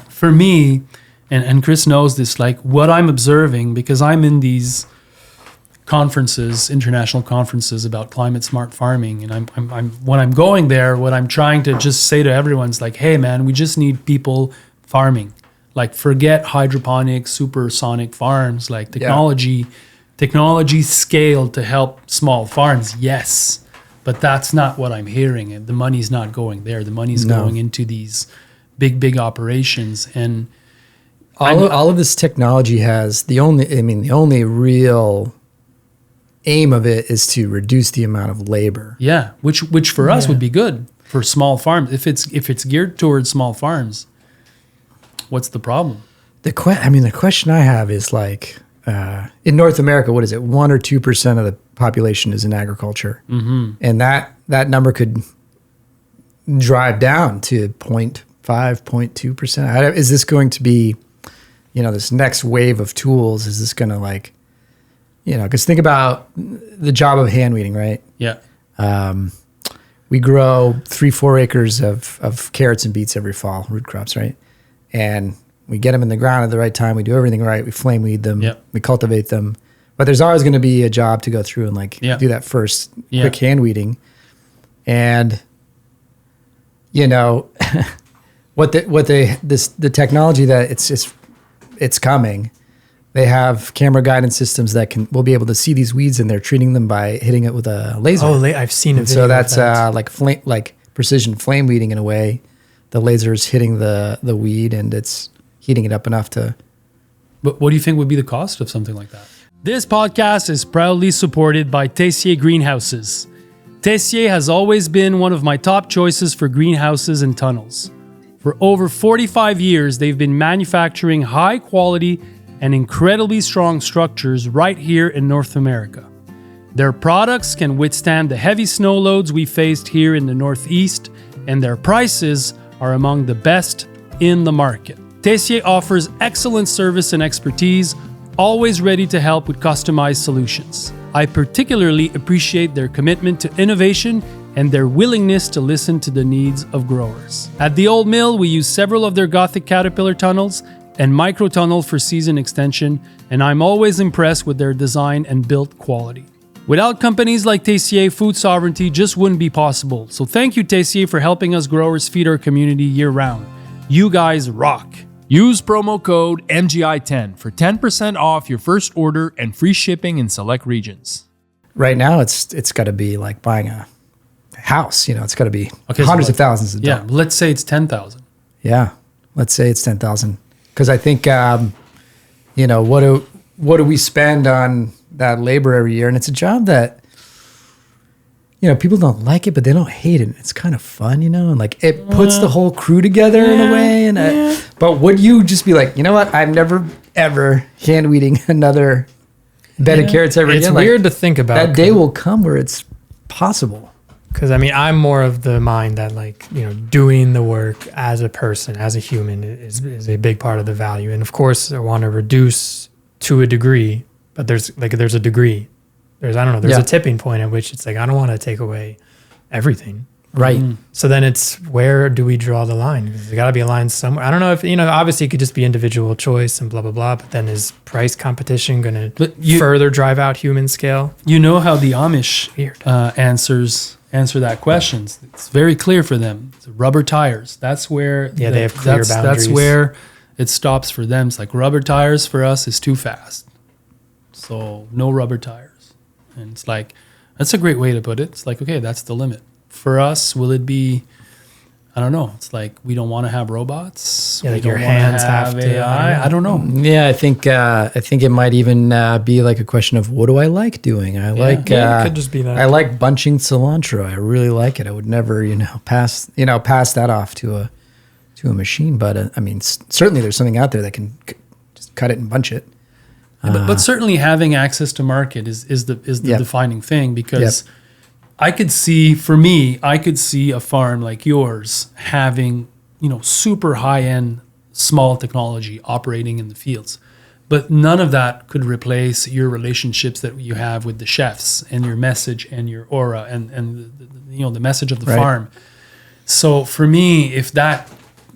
For me, and Chris knows this, like what I'm observing, because I'm in these conferences, international conferences about climate smart farming, and I'm when I'm going there, what I'm trying to just say to everyone is like, hey man, we just need people farming. Like, forget hydroponic, supersonic farms. Like, technology technology scaled to help small farms? Yes. But that's not what I'm hearing. And the money's not going there. The money's going into these big operations. And
all of this technology has the only real aim of it is to reduce the amount of labor.
Yeah, which for us would be good for small farms. If it's geared towards small farms, what's the problem?
The question I have is like, in North America, what is it? 1 or 2% of the population is in agriculture, and that number could drive down to 0.5, 0.2%. Is this going to be, this next wave of tools? Is this going to because think about the job of hand weeding, right?
Yeah.
We grow 3-4 acres of carrots and beets every fall, root crops, right? And we get them in the ground at the right time. We do everything right. We flame weed them.
Yep.
We cultivate them. But there's always going to be a job to go through and do that first quick hand weeding. And the technology that it's coming. They have camera guidance systems that will be able to see these weeds, and they're treating them by hitting it with a laser.
Oh, I've seen a video.
So that's like precision flame weeding in a way. The laser is hitting the weed, and it's heating it up enough to.
But what do you think would be the cost of something like that? This podcast is proudly supported by Tessier Greenhouses. Tessier has always been one of my top choices for greenhouses and tunnels. For over 45 years, they've been manufacturing high quality and incredibly strong structures right here in North America. Their products can withstand the heavy snow loads we faced here in the Northeast, and their prices are among the best in the market. Tessier offers excellent service and expertise, always ready to help with customized solutions. I particularly appreciate their commitment to innovation and their willingness to listen to the needs of growers. At the Old Mill, we use several of their Gothic Caterpillar tunnels and micro-tunnel for season extension, and I'm always impressed with their design and build quality. Without companies like Tessier, food sovereignty just wouldn't be possible. So thank you, Tessier, for helping us growers feed our community year-round. You guys rock.
Use promo code MGI10 for 10% off your first order and free shipping in select regions.
Right now, it's got to be like buying a house. It's got to be hundreds of thousands of dollars.
Yeah, let's say it's 10,000.
Yeah, let's say it's 10,000. Because I think, what do we spend on that labor every year? And it's a job that, people don't like it, but they don't hate it. It's kind of fun, and it puts the whole crew together in a way. But would you just be like, you know what? I'm never, ever hand weeding another bed of carrots ever again?
It's weird to think about.
That day will come where it's possible.
Because I'm more of the mind that doing the work as a person, as a human is a big part of the value. And of course I want to reduce to a degree, but there's a degree. There's a tipping point at which it's I don't want to take away everything.
Right.
So then it's, where do we draw the line? There's got to be a line somewhere. I don't know if, obviously it could just be individual choice and blah, blah, blah, but then is price competition going to further drive out human scale?
You know how the Amish answer that question. It's very clear for them. It's rubber tires. That's where
they have clear boundaries.
That's where it stops for them. It's like rubber tires for us is too fast. So no rubber tires. And it's like, that's a great way to put it. It's like, okay, that's the limit. For us, will it be, I don't know. It's like, we don't want to have robots.
Yeah, your hands have to.
AI. I don't know.
Yeah, I think it might even be like a question of, what do I like doing? It
could just be that.
I like bunching cilantro. I really like it. I would never, pass that off to a machine. But certainly there's something out there that can just cut it and bunch it.
But certainly having access to market is the defining thing, because I could see a farm like yours having, super high-end small technology operating in the fields. But none of that could replace your relationships that you have with the chefs and your message and your aura and the message of the farm. So for me, if that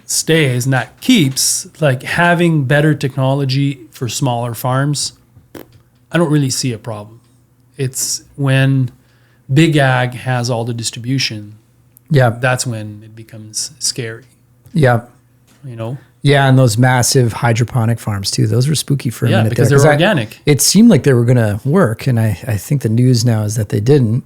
stays and that keeps, having better technology for smaller farms, I don't really see a problem. It's when big ag has all the distribution, that's when it becomes scary.
Yeah. Yeah, and those massive hydroponic farms too. Those were spooky for a minute
because
there.
they're organic.
It seemed like they were going to work, and I think the news now is that they didn't.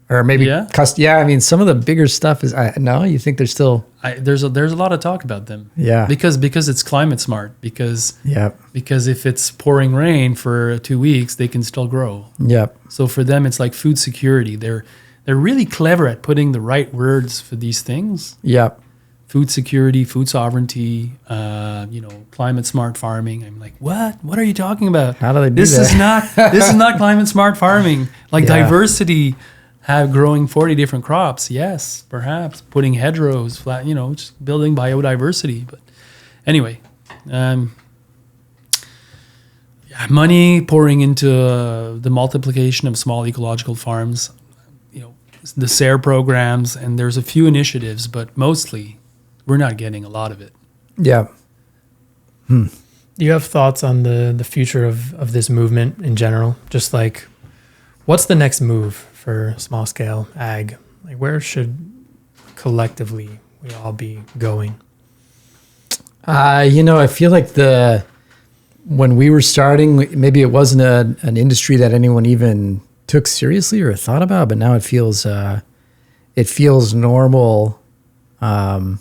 Or maybe, I mean, some of the bigger stuff is, no, you think they're still...
There's a lot of talk about them.
Yeah.
Because it's climate smart. Because
Yep.
because if it's pouring rain for 2 weeks, they can still grow.
Yep.
So for them, it's like food security. They're really clever at putting the right words for these things.
Yep.
Food security, food sovereignty, climate smart farming. I'm like, what? What are you talking about?
How do they do
this
that?
This is not climate smart farming. Like
Yeah.
diversity, have growing 40 different crops. Yes, perhaps putting hedgerows, flat. Just building biodiversity. But anyway, money pouring into the multiplication of small ecological farms. The SARE programs, and there's a few initiatives, but mostly we're not getting a lot of it.
Yeah.
Do you have thoughts on the future of this movement in general? Just like, what's the next move for small scale ag? Like, where should collectively we all be going?
I feel like when we were starting, maybe it wasn't an industry that anyone even took seriously or thought about, but now it feels normal. And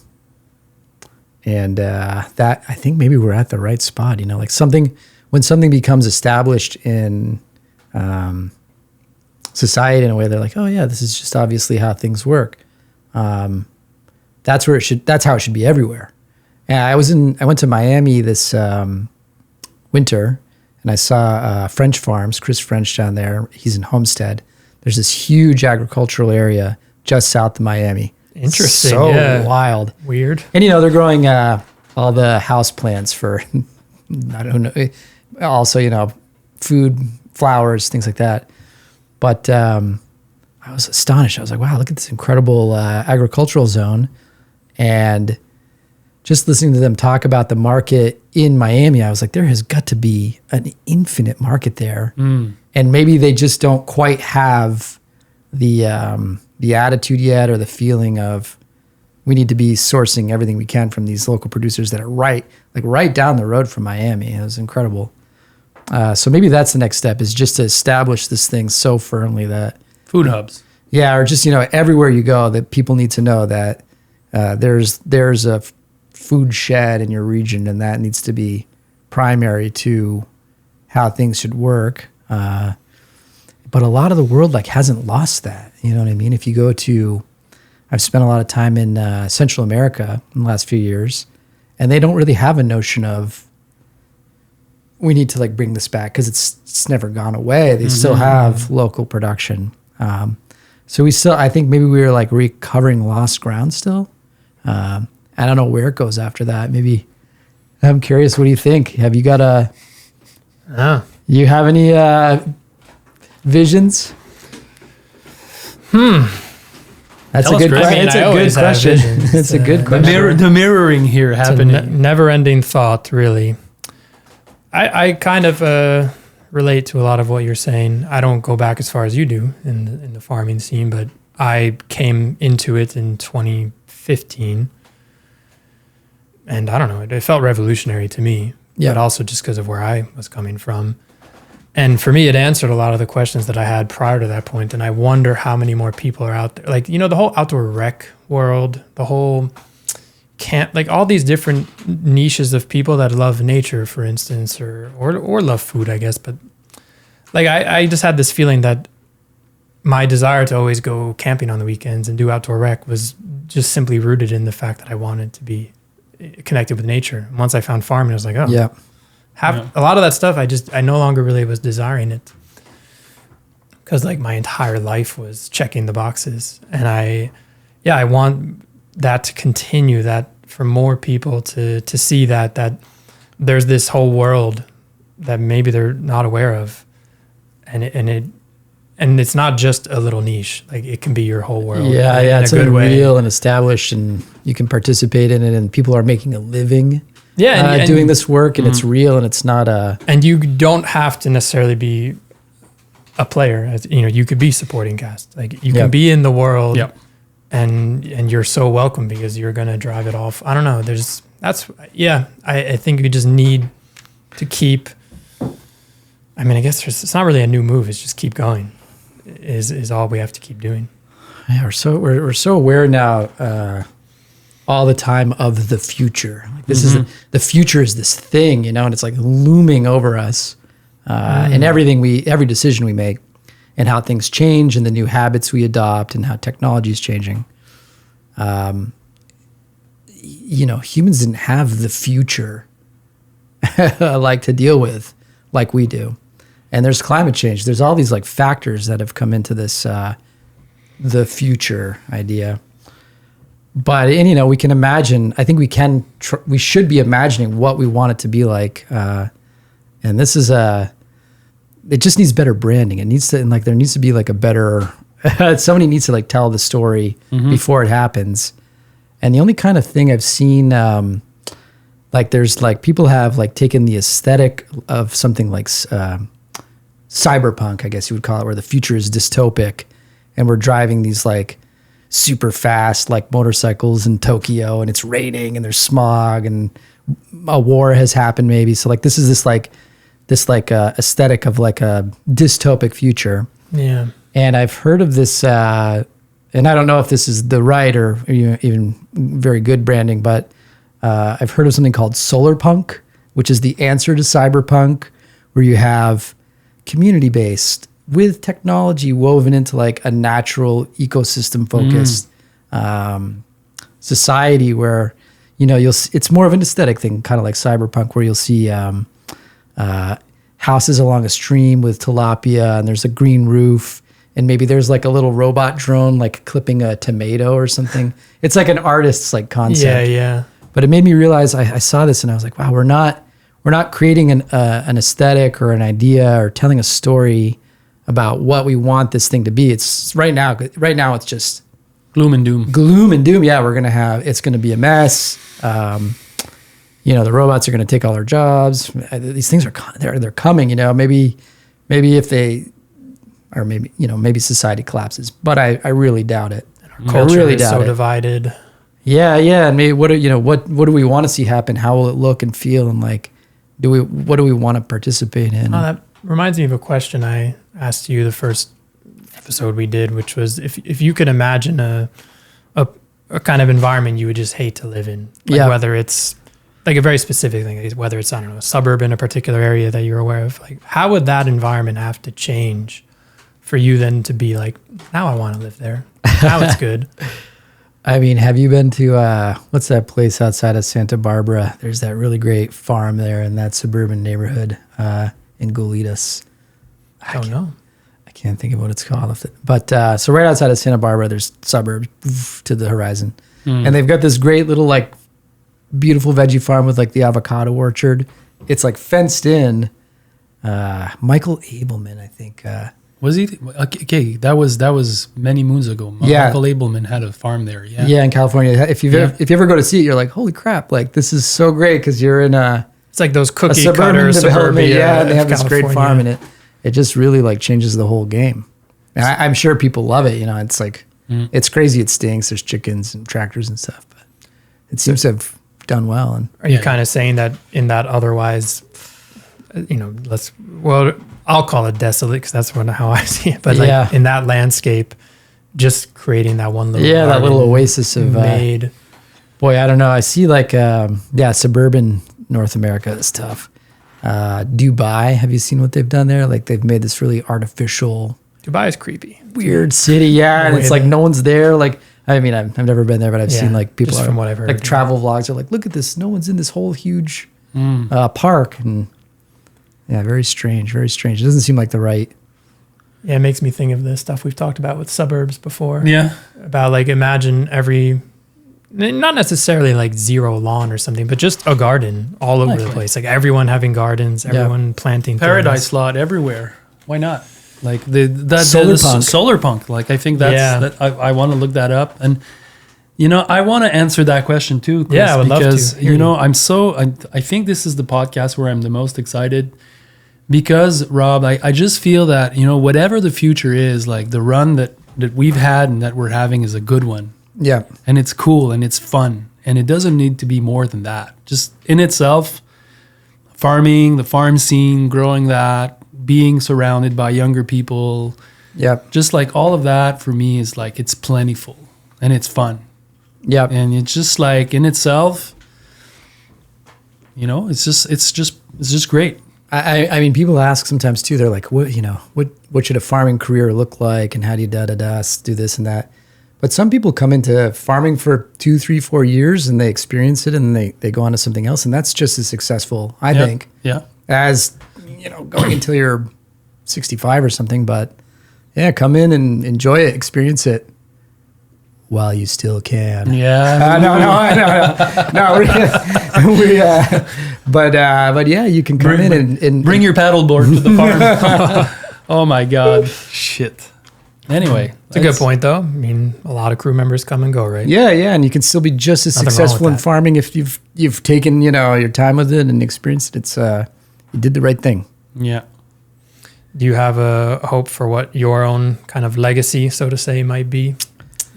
that, I think maybe we're at the right spot, like when something becomes established in society in a way, they're like, oh yeah, this is just obviously how things work. That's how it should be everywhere. And I went to Miami this winter, and I saw French Farms, Chris French down there. He's in Homestead. There's this huge agricultural area just south of Miami.
Interesting.
So wild.
Weird.
And, they're growing all the house plants for, I don't know, also, food, flowers, things like that. But I was astonished. I was like, wow, look at this incredible agricultural zone. And just listening to them talk about the market in Miami, I was like, there has got to be an infinite market there. And maybe they just don't quite have the attitude yet, or the feeling of, we need to be sourcing everything we can from these local producers that are right down the road from Miami. It was incredible. So maybe that's the next step, is just to establish this thing so firmly that
Food hubs.
Yeah, or just, everywhere you go, that people need to know that there's a food shed in your region, and that needs to be primary to how things should work. But a lot of the world hasn't lost that. You know what I mean? If you go to, I've spent a lot of time in Central America in the last few years, and they don't really have a notion of, we need to bring this back, because it's never gone away. They still have local production. So I think maybe we were recovering lost ground still. I don't know where it goes after that. Maybe, I'm curious, what do you think? Have you got you have any visions? That's a good question. It's a good question. It's a good question.
The mirroring here happening.
It's a never-ending thought, really. I kind of relate to a lot of what you're saying. I don't go back as far as you do in the farming scene, but I came into it in 2015. And I don't know, it felt revolutionary to me, but also just because of where I was coming from. And for me, it answered a lot of the questions that I had prior to that point. And I wonder how many more people are out there. The whole outdoor rec world, the whole camp, all these different niches of people that love nature, for instance, or love food, I guess. But I just had this feeling that my desire to always go camping on the weekends and do outdoor rec was just simply rooted in the fact that I wanted to be connected with nature. And once I found farming, I was like, a lot of that stuff, I no longer really was desiring it, because my entire life was checking the boxes. And I want that to continue, that for more people to see that there's this whole world that maybe they're not aware of, and it's not just a little niche. It can be your whole world.
Yeah, it's real and established, and you can participate in it, and people are making a living. And doing this work, and it's real, and it's not
and you don't have to necessarily be a player. You could be supporting cast. You can be in the world and you're so welcome because you're going to drive it off. I don't know. I think you just need to keep, I mean, I guess it's not really a new move. It's just keep going is all we have to keep doing.
Yeah, we're so aware now all the time of the future. Like this is the future is this thing, you know, and it's like looming over us in every decision we make, and how things change and the new habits we adopt and how technology is changing. You know, humans didn't have the future like to deal with like we do. And there's climate change. There's all these like factors that have come into this, the future idea. But, and, you know, we can imagine, I think we should be imagining what we want it to be like. And this is it just needs better branding. It needs to, and like, there needs to be like a better, somebody needs to like tell the story before it happens. And the only kind of thing I've seen, like there's like, people have like taken the aesthetic of something like cyberpunk, I guess you would call it, where the future is dystopic and we're driving these like super fast like motorcycles in Tokyo, and it's raining and there's smog and a war has happened maybe. So like this is this aesthetic of like a dystopic future.
Yeah.
And I've heard of this, and I don't know if this is the right or even very good branding, but I've heard of something called solar punk, which is the answer to cyberpunk, where you have community-based with technology woven into like a natural ecosystem-focused society where, you know, it's more of an aesthetic thing, kind of like cyberpunk, where you'll see houses along a stream with tilapia, and there's a green roof, and maybe there's like a little robot drone like clipping a tomato or something. It's like an artist's like concept.
Yeah.
But it made me realize I saw this and I was like, wow, we're not creating an aesthetic or an idea or telling a story about what we want this thing to be. It's right now it's just
gloom and doom.
Yeah, it's going to be a mess. You know, the robots are going to take all our jobs. These things they're coming, you know, maybe if they, or maybe, you know, maybe society collapses, but I really doubt it.
Our culture is so divided.
Yeah. And maybe what do we want to see happen? How will it look and feel? And like, what do we want to participate in?
Oh, that reminds me of a question I asked you the first episode we did, which was if you could imagine a kind of environment you would just hate to live in, like whether it's like a very specific thing, whether it's, I don't know, a suburb in a particular area that you're aware of, like how would that environment have to change for you then to be like, now I want to live there. Now it's good.
I mean, have you been to, what's that place outside of Santa Barbara? There's that really great farm there in that suburban neighborhood in Golitas.
I don't know.
I can't think of what it's called. But so right outside of Santa Barbara, there's suburbs to the horizon. And they've got this great little like beautiful veggie farm with like the avocado orchard. It's like fenced in. Michael Abelman, I think.
Was he? Okay, that was many moons ago. Michael Abelman had a farm there. Yeah,
in California. If you ever go to see it, you're like, holy crap! Like this is so great because you're in
it's like those cookie cutter suburbia.
Yeah, and they have this great farm, and it just really like changes the whole game. And I'm sure people love it. You know, it's like it's crazy. It stinks. There's chickens and tractors and stuff, but it seems to have done well. And
are you kind of saying that in that otherwise, you know, I'll call it desolate because that's how I see it. But like in that landscape, just creating that one little
that little oasis of
made.
Boy, I don't know. I see like suburban North America is tough. Dubai, have you seen what they've done there? Like they've made this really artificial.
Dubai is creepy.
Weird city, and it's like no one's there. Like I mean, I've never been there, but I've seen like people
from what I've heard,
like travel vlogs are like, look at this, no one's in this whole huge park and. Yeah, very strange, very strange. It doesn't seem like the right.
Yeah, it makes me think of the stuff we've talked about with suburbs before.
Yeah.
About like imagine not necessarily like zero lawn or something, but just a garden all over the place. Like everyone having gardens, everyone planting
paradise lot everywhere. Why not? Like solar punk. Like I think that's I want to look that up. And you know, I want to answer that question too, Chris,
I would
because
love to.
You know, I think this is the podcast where I'm the most excited. Because, Rob, I just feel that, you know, whatever the future is, like the run that we've had and that we're having is a good one.
Yeah.
And it's cool and it's fun. And it doesn't need to be more than that. Just in itself, farming, the farm scene, growing that, being surrounded by younger people.
Yep.
Just like all of that for me is like, it's plentiful and it's fun.
Yep.
And it's just like in itself, you know, it's just great.
I mean, people ask sometimes too. They're like, what should a farming career look like, and how do you do this and that? But some people come into farming for 2, 3, 4 years, and they experience it, and they go on to something else, and that's just as successful, I think, as going until you're 65 or something. But yeah, come in and enjoy it, experience it while you still can.
Yeah.
But yeah, you can come in and
bring your paddleboard to the farm. Oh my God. Shit. Anyway.
It's a good point though. I mean, a lot of crew members come and go, right?
Yeah. And you can still be just as successful in farming if you've taken, your time with it and experienced it. It's you did the right thing.
Yeah.
Do you have a hope for what your own kind of legacy, so to say, might be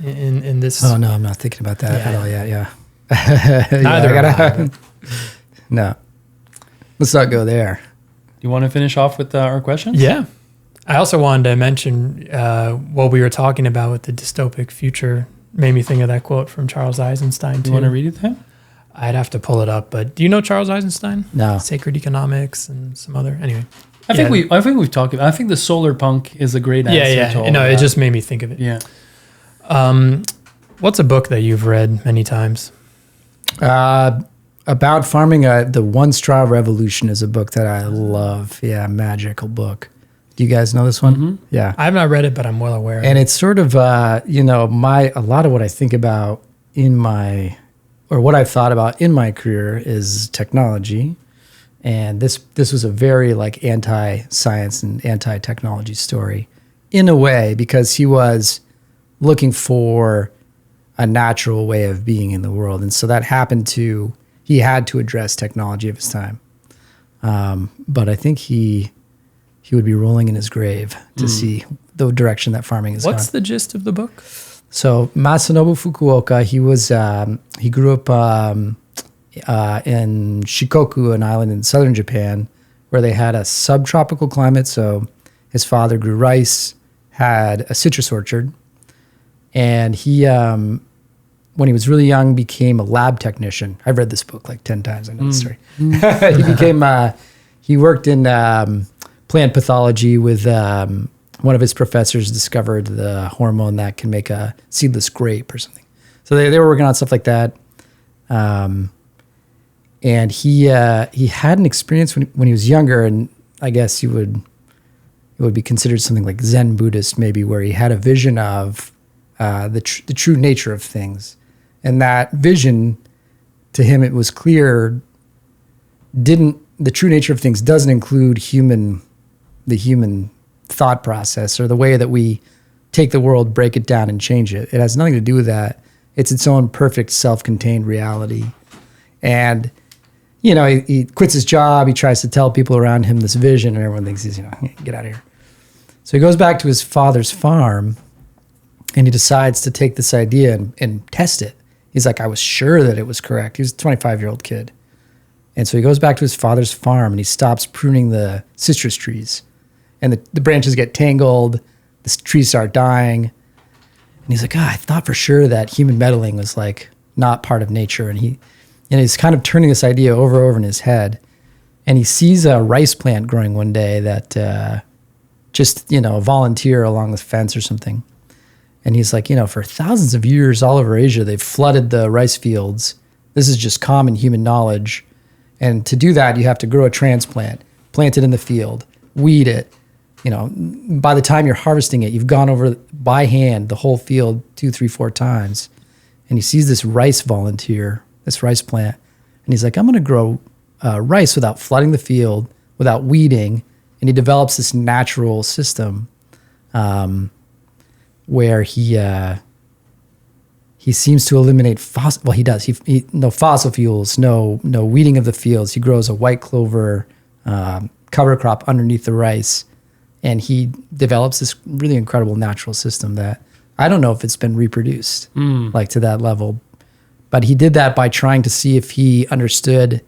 in this?
Oh no, I'm not thinking about that at all. Yeah.
Neither.
No. Let's not go there.
Do you want to finish off with our questions?
Yeah. I also wanted to mention what we were talking about with the dystopic future made me think of that quote from Charles Eisenstein too.
Do you want to read it to him?
I'd have to pull it up, but do you know Charles Eisenstein?
No.
Sacred Economics and some other. Anyway.
I think we've talked about. I think the solar punk is a great answer to all
No,
of
it
that.
just made me think of it.
Yeah.
What's a book that you've read many times?
About farming, the One Straw Revolution is a book that I love. Yeah, magical book. Do you guys know this one?
Mm-hmm.
Yeah.
I have not read it, but I'm well aware.
And it's sort of, a lot of what I think about what I've thought about in my career is technology. And this was a very like anti-science and anti-technology story in a way, because he was looking for a natural way of being in the world. And so that he had to address technology of his time. But I think he would be rolling in his grave to see the direction that farming is.
What's the gist of the book?
So Masanobu Fukuoka, he grew up in Shikoku, an island in southern Japan, where they had a subtropical climate. So his father grew rice, had a citrus orchard, and he, when he was really young, became a lab technician. I've read this book like 10 times. I know the story. He worked in plant pathology with one of his professors discovered the hormone that can make a seedless grape or something. So they were working on stuff like that. And he had an experience when he was younger, and I guess it would be considered something like Zen Buddhist maybe, where he had a vision of the true nature of things. And that vision, to him, it was clear, the true nature of things doesn't include the human thought process or the way that we take the world, break it down, and change it. It has nothing to do with that. It's its own perfect self-contained reality. And, he quits his job. He tries to tell people around him this vision, and everyone thinks he's, get out of here. So he goes back to his father's farm, and he decides to take this idea and test it. He's like, I was sure that it was correct. He was a 25-year-old kid. And so he goes back to his father's farm, and he stops pruning the citrus trees. And the branches get tangled. The trees start dying. And he's like, I thought for sure that human meddling was like not part of nature. And he's kind of turning this idea over in his head. And he sees a rice plant growing one day that a volunteer along the fence or something. And he's like, for thousands of years all over Asia, they've flooded the rice fields. This is just common human knowledge. And to do that, you have to grow a transplant, plant it in the field, weed it. By the time you're harvesting it, you've gone over by hand the whole field 2, 3, 4 times. And he sees this rice volunteer, this rice plant. And he's like, I'm going to grow rice without flooding the field, without weeding. And he develops this natural system where he seems to eliminate fossil. Well, he does. He no fossil fuels, no weeding of the fields. He grows a white clover cover crop underneath the rice, and he develops this really incredible natural system that I don't know if it's been reproduced like to that level, but he did that by trying to see if he understood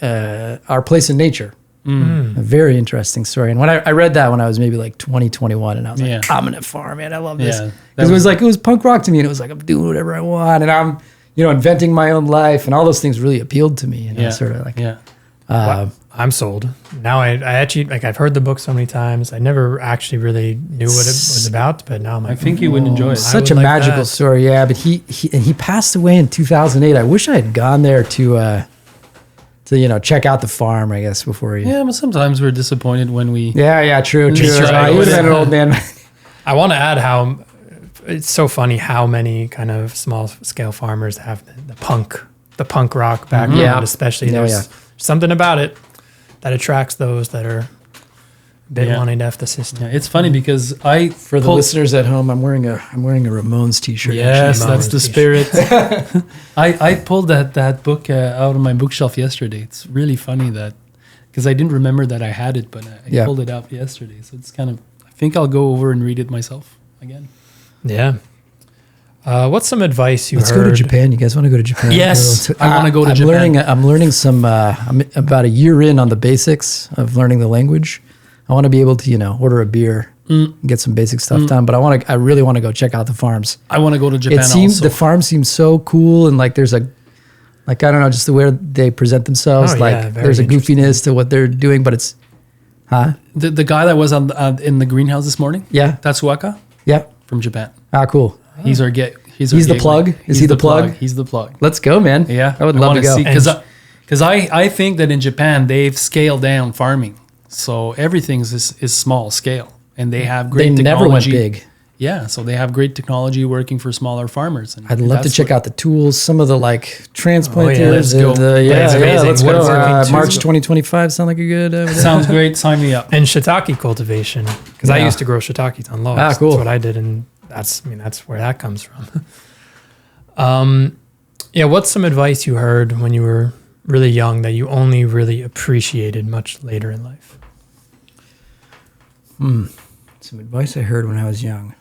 our place in nature. A very interesting story. And when I read that when I was maybe like 20, 21, and I was like, I'm gonna farm, man. I love this. Because it was punk rock to me, and it was like, I'm doing whatever I want, and I'm, inventing my own life, and all those things really appealed to me. And sort of like,
I'm sold. Now I actually, like, I've heard the book so many times. I never actually really knew what it was about, but now I'm like,
I think you would enjoy it.
Such a magical story. Yeah, but he passed away in 2008. I wish I had gone there to check out the farm, I guess, before he...
Yeah, but sometimes we're disappointed when we...
Yeah, true. He would have been an old man.
I want to add how it's so funny how many kind of small scale farmers have the punk rock background, especially. There's something about it that attracts those that are a bit wanting to have the system.
Yeah, it's funny because
for the listeners at home, I'm wearing a Ramones t-shirt.
Yes, that's the spirit. I pulled that book out of my bookshelf yesterday. It's really funny because I didn't remember that I had it, but I pulled it out yesterday. So it's kind of, I think I'll go over and read it myself again.
Yeah. What's some advice you heard?
Let's go to Japan. You guys want to go to Japan?
Yes, I want to go to Japan.
I'm learning some. I'm about a year in on the basics of learning the language. I want to be able to, order a beer, and get some basic stuff done. But I really want to go check out the farms.
I want to go to Japan.
The farm seems so cool, and like there's I don't know, just the way they present themselves. There's a goofiness to what they're doing, but it's,
The guy that was in the greenhouse this morning.
Yeah,
Tatsuaka.
Yeah,
from Japan.
Cool.
He's our get.
He's the plug. Is he the plug?
He's the plug.
Let's go, man.
Yeah,
I would love to go.
Because I think that in Japan they've scaled down farming, so everything is small scale, and they have great technology. They never went big. Yeah, so they have great technology working for smaller farmers. And
I'd love to check out the tools, some of the transplanters.
Let's go.
Let's go. March 2025 sound like a good.
Sounds great. Sign me up.
And shiitake cultivation, because I used to grow shiitakes on logs.
Cool.
That's what I did, and that's where that comes from. What's some advice you heard when you were really young that you only really appreciated much later in life?
Some advice I heard when I was young.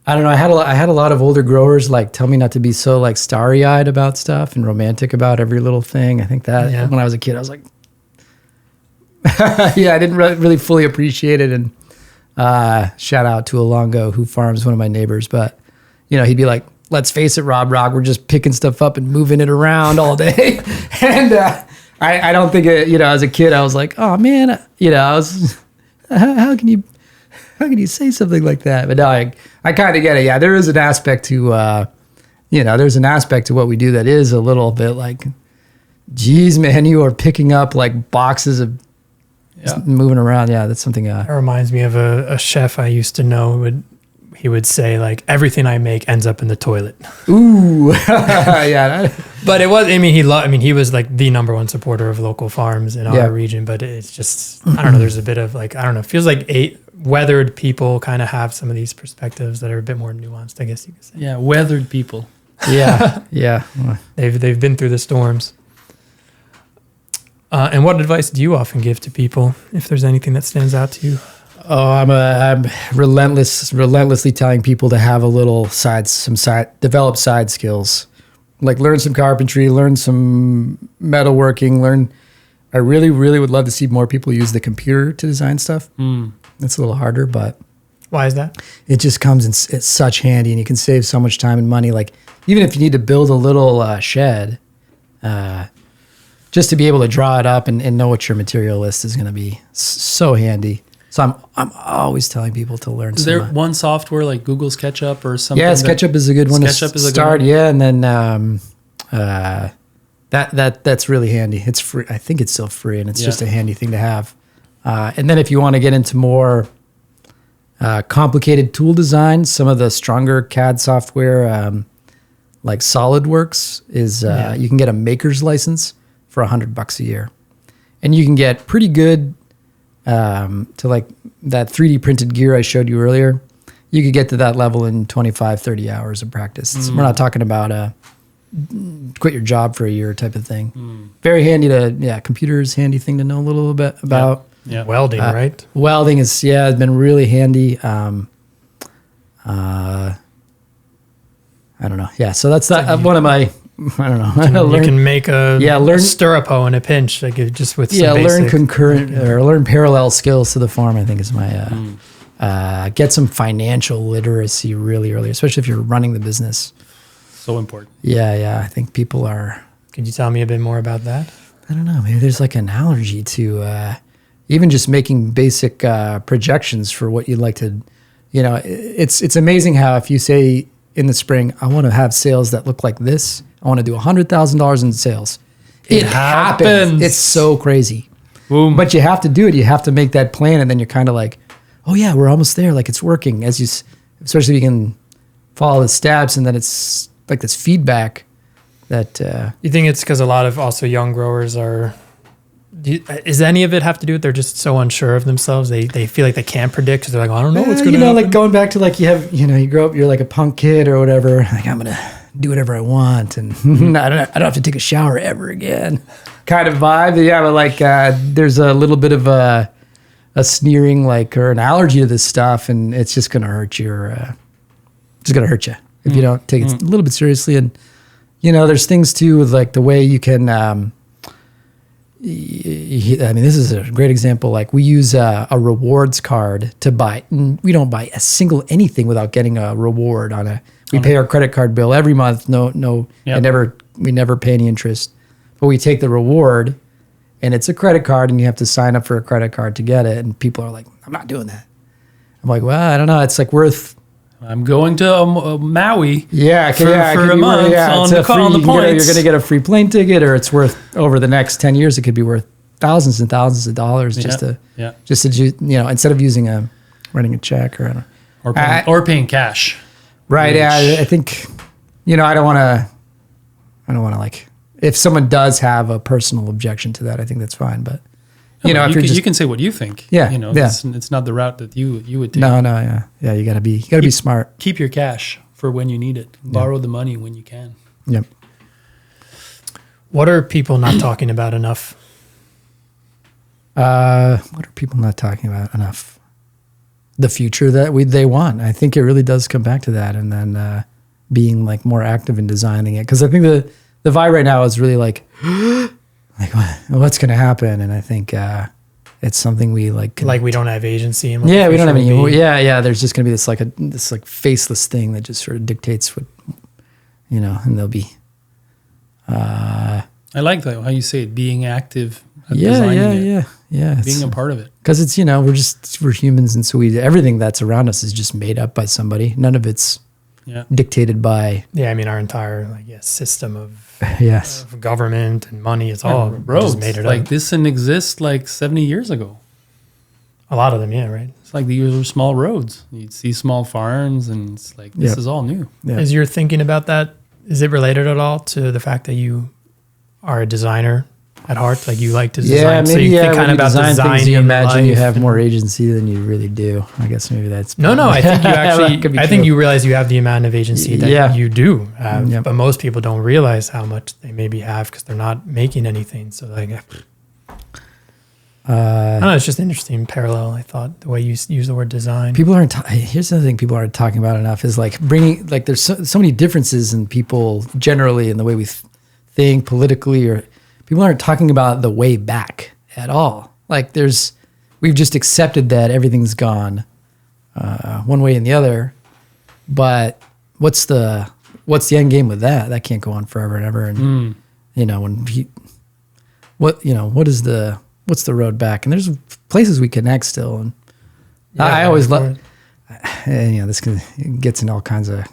I don't know. I had a lot of older growers tell me not to be so starry-eyed about stuff and romantic about every little thing. I think that when I was a kid, I was like, I didn't really fully appreciate it. And shout out to Alongo, who farms one of my neighbors, but he'd be like, let's face it, Rob Rock, we're just picking stuff up and moving it around all day. And I don't think as a kid I was like, oh man, I was, how can you say something like that? But no, I kind of get it. Yeah, there is an aspect to there's an aspect to what we do that is a little bit like, geez, man, you are picking up boxes of moving around. Yeah, that's something.
That reminds me of a chef I used to know. He would say everything I make ends up in the toilet.
Ooh, yeah.
But it was. He was the number one supporter of local farms in our region. But it's just, I don't know. There's a bit of I don't know. It feels like weathered people kind of have some of these perspectives that are a bit more nuanced, I guess you could say.
Yeah, weathered people.
Yeah, yeah.
They've been through the storms. And what advice do you often give to people, if there's anything that stands out to you?
Oh, I'm relentlessly telling people to have a little develop side skills, learn some carpentry, learn some metalworking, I really, really would love to see more people use the computer to design stuff. It's a little harder, but
why is that?
It just comes in it's such handy, and you can save so much time and money. Even if you need to build a little shed, just to be able to draw it up and know what your material list is going to be, so handy. So I'm always telling people to learn.
Is there one software like Google SketchUp or something?
Yeah, SketchUp is a good one to start. Yeah, and then that's really handy. It's free. I think it's still free, and it's just a handy thing to have. And then if you want to get into more complicated tool design, some of the stronger CAD software, like SolidWorks, is you can get a maker's license for $100 a year, and you can get pretty good. To that 3D printed gear I showed you earlier, you could get to that level in 25, 30 hours of practice. We're not talking about quit your job for a year type of thing. Very handy computers, handy thing to know a little bit about.
Yeah.
Welding, right?
Welding has been really handy. I don't know. Yeah, so that's one of my. I don't know.
You can make a
learn
stirrup hoe in a pinch, like just with some
learn
basic,
concurrent or learn parallel skills to the farm. I think is my get some financial literacy really early, especially if you're running the business.
So important.
Yeah. I think people are.
Could you tell me a bit more about that?
I don't know. Maybe there's like an allergy to even just making basic projections for what you'd like to. It's amazing how if you say in the spring, I want to have sales that look like this. I want to do $100,000 in sales. It happens. It's so crazy.
Boom.
But you have to do it. You have to make that plan, and then you're kind of like, oh yeah, we're almost there. Like it's working. Especially if you can follow the steps, and then it's like this feedback that.
You think it's because a lot of also young growers are. Is any of it have to do with they're just so unsure of themselves? They feel like they can't predict because they're like, I don't know what's going to happen.
Like going back to like you grow up, you're like a punk kid or whatever. Like I'm gonna do whatever I want, and I don't have to take a shower ever again, kind of vibe. Yeah, but like there's a little bit of a sneering or an allergy to this stuff, and it's just gonna hurt you if you don't take it a little bit seriously. And there's things too with like the way you can. This is a great example. Like we use a rewards card to buy. We don't buy a single anything without getting a reward on it. We pay our credit card bill every month. No, yep. We never pay any interest. But we take the reward, and it's a credit card, and you have to sign up for a credit card to get it. And people are like, I'm not doing that. I'm like, well, I don't know. It's like worth.
I'm going to Maui.
For
a month on the points.
You're going to get a free plane ticket, or it's worth over the next 10 years. It could be worth thousands and thousands of dollars just to instead of writing a check
or paying cash.
Right. Yeah. I think I don't want to like if someone does have a personal objection to that, I think that's fine. But
you can say what you think.
Yeah.
It's not the route that you would take.
No. Yeah. You gotta be smart.
Keep your cash for when you need it. Borrow the money when you can.
Yep.
What are people not talking about enough?
What are people not talking about enough? The future that they want. I think it really does come back to that, and then being like more active in designing it. Because I think the vibe right now is really like what's going to happen, and I think it's something we like
we don't have agency in.
We don't have any. Yeah. There's just going to be this faceless thing that just sort of dictates what and there'll be.
I like that how you say it, being active. Designing it.
Yeah.
Being a part of it.
Because it's we're humans, and so everything that's around us is just made up by somebody. None of it's dictated by.
Yeah, I mean our entire system of
of
government and money. It's all
roads
just made it
like
up.
this didn't exist 70 years ago.
A lot of them, yeah, right.
It's like these were small roads. You'd see small farms, and it's like this is all new.
Yeah.
As you're thinking about that, is it related at all to the fact that you are a designer at heart? Like you like to design.
Yeah, maybe,
so you think kind of about
design things, you imagine you have
and
more agency than you really do. I guess maybe that's
no. I think you actually. I think you realize you have the amount of agency that you do have, but most people don't realize how much they maybe have because they're not making anything. So like, I don't know, it's just an interesting parallel. I thought the way you use the word design.
People aren't. Here's the thing: people aren't talking about enough. Is like bringing there's so many differences in people generally in the way we think politically or. People aren't talking about the way back at all. Like we've just accepted that everything's gone one way and the other. But what's the end game with that? That can't go on forever and ever. And what's the road back? And there's places we connect still. And I always love. This gets in all kinds of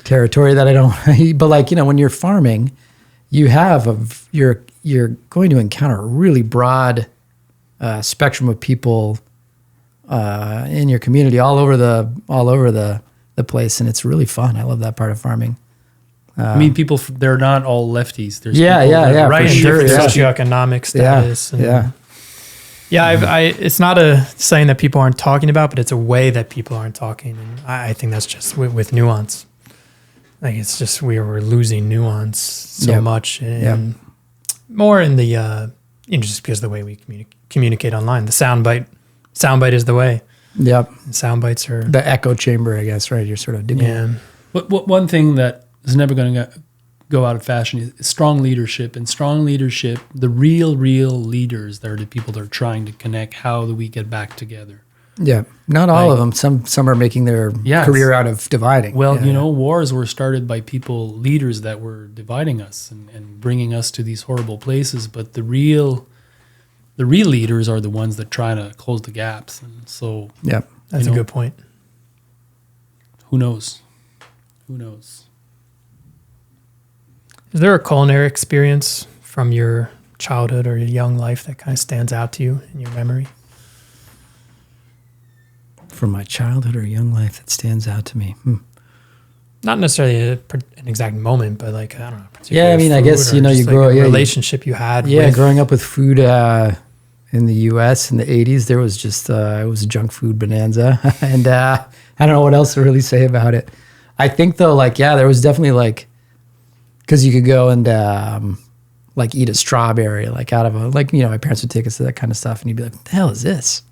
territory that I don't. But when you're farming. You have you're going to encounter a really broad spectrum of people in your community all over the place, and it's really fun. I love that part of farming.
I mean, people they're not all lefties. There's
right,
for sure,
different socioeconomic status. It's not a saying that people aren't talking about, but it's a way that people aren't talking, and I think that's just with nuance. Like it's just we were losing nuance so much, and more in the just because of the way we communicate online. The soundbite is the way.
Yep.
And sound bites are
The echo chamber, I guess, right? You're sort of doing
But one thing that is never going to go out of fashion is strong leadership. And strong leadership, the real leaders, they're the people that are trying to connect. How do we get back together?
Yeah, not all of them. Some are making their career out of dividing.
Well, wars were started by leaders that were dividing us and bringing us to these horrible places. But the real leaders are the ones that try to close the gaps. And so,
that's a good point.
Who knows?
Is there a culinary experience from your childhood or your young life that kind of stands out to you in your memory?
From my childhood or young life that stands out to me.
Not necessarily an exact moment, but like, I don't know.
Yeah, I mean, I guess, you grow
a relationship you had.
Yeah, growing up with food in the U.S. in the 80s, there was just, it was a junk food bonanza. And I don't know what else to really say about it. I think, though, there was definitely, because you could go and, eat a strawberry, out of my parents would take us to that kind of stuff. And you'd be like, what the hell is this?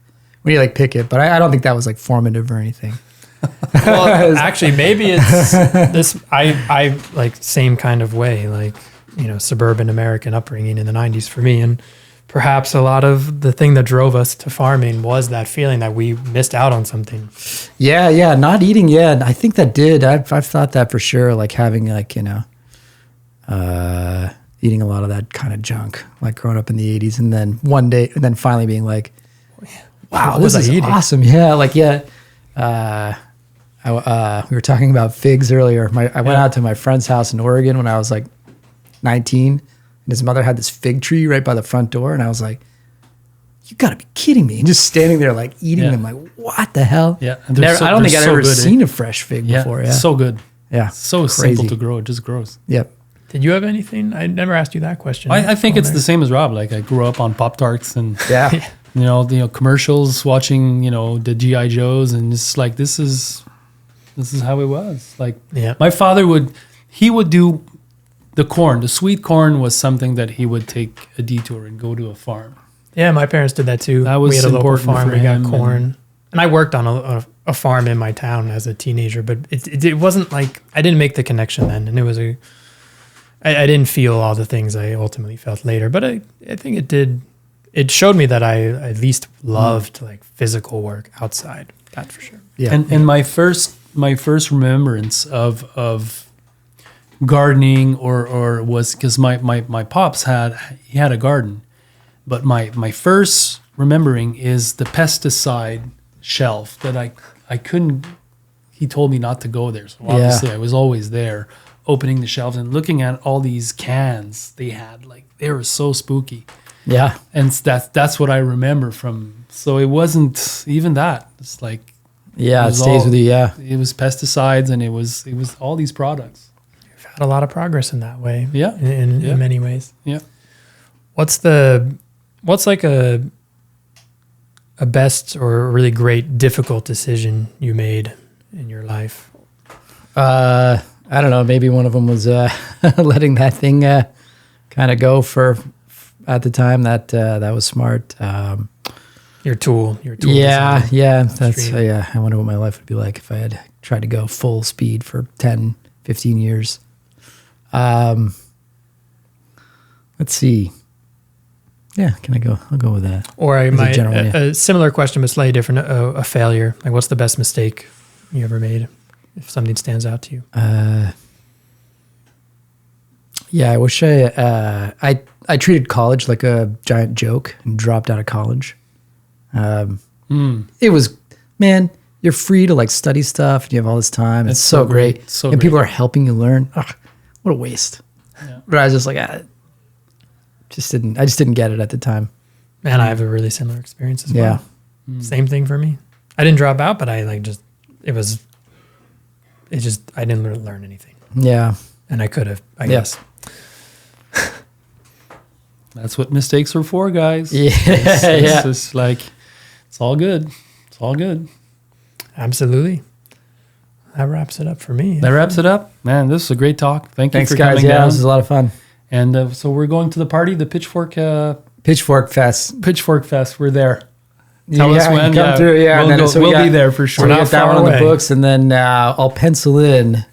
When you pick it, but I don't think that was formative or anything.
Well, actually, maybe it's this. I same kind of way, suburban American upbringing in the 90s for me, and perhaps a lot of the thing that drove us to farming was that feeling that we missed out on something.
Yeah, not eating. Yeah, I think that did. I've thought that for sure. Having eating a lot of that kind of junk, growing up in the 80s, and then one day, and then finally being like, wow, this is awesome. Yeah, we were talking about figs earlier. I went out to my friend's house in Oregon when I was 19, and his mother had this fig tree right by the front door, and I was like, you gotta be kidding me. And just standing there eating them, what the hell?
Yeah.
I don't think I'd ever seen a fresh fig before. Yeah.
So good.
Yeah.
So
crazy.
simple to grow. It just grows.
Yep.
Did you have anything? I never asked you that question.
I think it's the same as Rob. I grew up on Pop-Tarts and commercials, watching, the G.I. Joes, and it's this is how it was. My father would do the corn. The sweet corn was something that he would take a detour and go to a farm.
Yeah, my parents did that too.
That was
we had a local
important
farm.
for
We got
him,
corn, and I worked on a farm in my town as a teenager. But it wasn't I didn't make the connection then, and it was I didn't feel all the things I ultimately felt later. But I think it did. It showed me that I at least loved physical work outside. That's for sure.
Yeah.
And my first remembrance of gardening or was because my pops had a garden, but my first remembering is the pesticide shelf that I couldn't. He told me not to go there, so obviously I was always there, opening the shelves and looking at all these cans they had. They were so spooky.
Yeah.
And that's what I remember from. So it wasn't even that. It's
it stays with you. Yeah.
It was pesticides, and it was all these products.
You've had a lot of progress in that way.
Yeah.
In many ways.
Yeah.
What's a best or a really great difficult decision you made in your life?
I don't know. Maybe one of them was letting that thing kind of go for. At the time, that was smart.
Your tool.
Yeah. That's I wonder what my life would be like if I had tried to go full speed for 10, 15 years. Let's see. Yeah, can I go? I'll go with that.
Or a similar question, but slightly different. A failure. What's the best mistake you ever made? If something stands out to you.
Yeah, I wish I treated college like a giant joke and dropped out of college. It was, man, you're free to study stuff and you have all this time. It's so great. And people are helping you learn. Ugh, what a waste. Yeah. But I was just I just didn't get it at the time.
Man, I have a really similar experience as well. Yeah. Same thing for me. I didn't drop out, but I didn't learn anything.
Yeah.
And I could have, I guess.
That's what mistakes are for, guys.
Yeah.
It's just it's all good. It's all good.
Absolutely. That wraps it up for me.
That wraps it up. Man, this was a great talk. Thanks you for
guys.
coming down.
This was a lot of fun.
And so we're going to the party, the Pitchfork
Pitchfork Fest.
Pitchfork Fest. We're there. Tell us when.
Come through. Yeah,
we'll,
and then,
we'll be there for sure.
So we
Not
get that
far
one on the
away.
books, and then I'll pencil in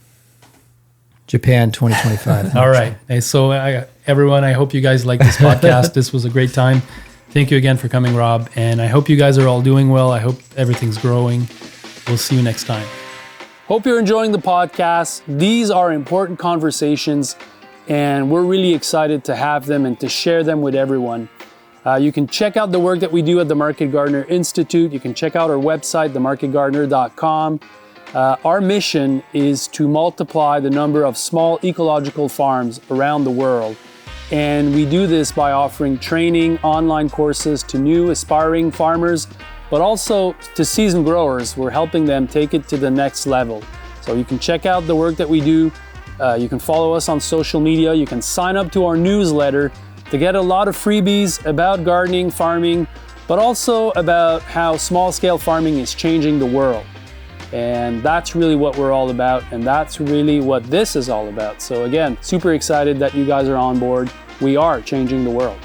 Japan 2025.
All right. Hey, so everyone, I hope you guys like this podcast. This was a great time. Thank you again for coming, Rob. And I hope you guys are all doing well. I hope everything's growing. We'll see you next time. Hope you're enjoying the podcast. These are important conversations, and we're really excited to have them and to share them with everyone. You can check out the work that we do at the Market Gardener Institute. You can check out our website, themarketgardener.com. Our mission is to multiply the number of small ecological farms around the world. And we do this by offering training, online courses to new aspiring farmers, but also to seasoned growers. We're helping them take it to the next level. So you can check out the work that we do. You can follow us on social media. You can sign up to our newsletter to get a lot of freebies about gardening, farming, but also about how small-scale farming is changing the world. And that's really what we're all about, and that's really what this is all about. So again, super excited that you guys are on board. We are changing the world.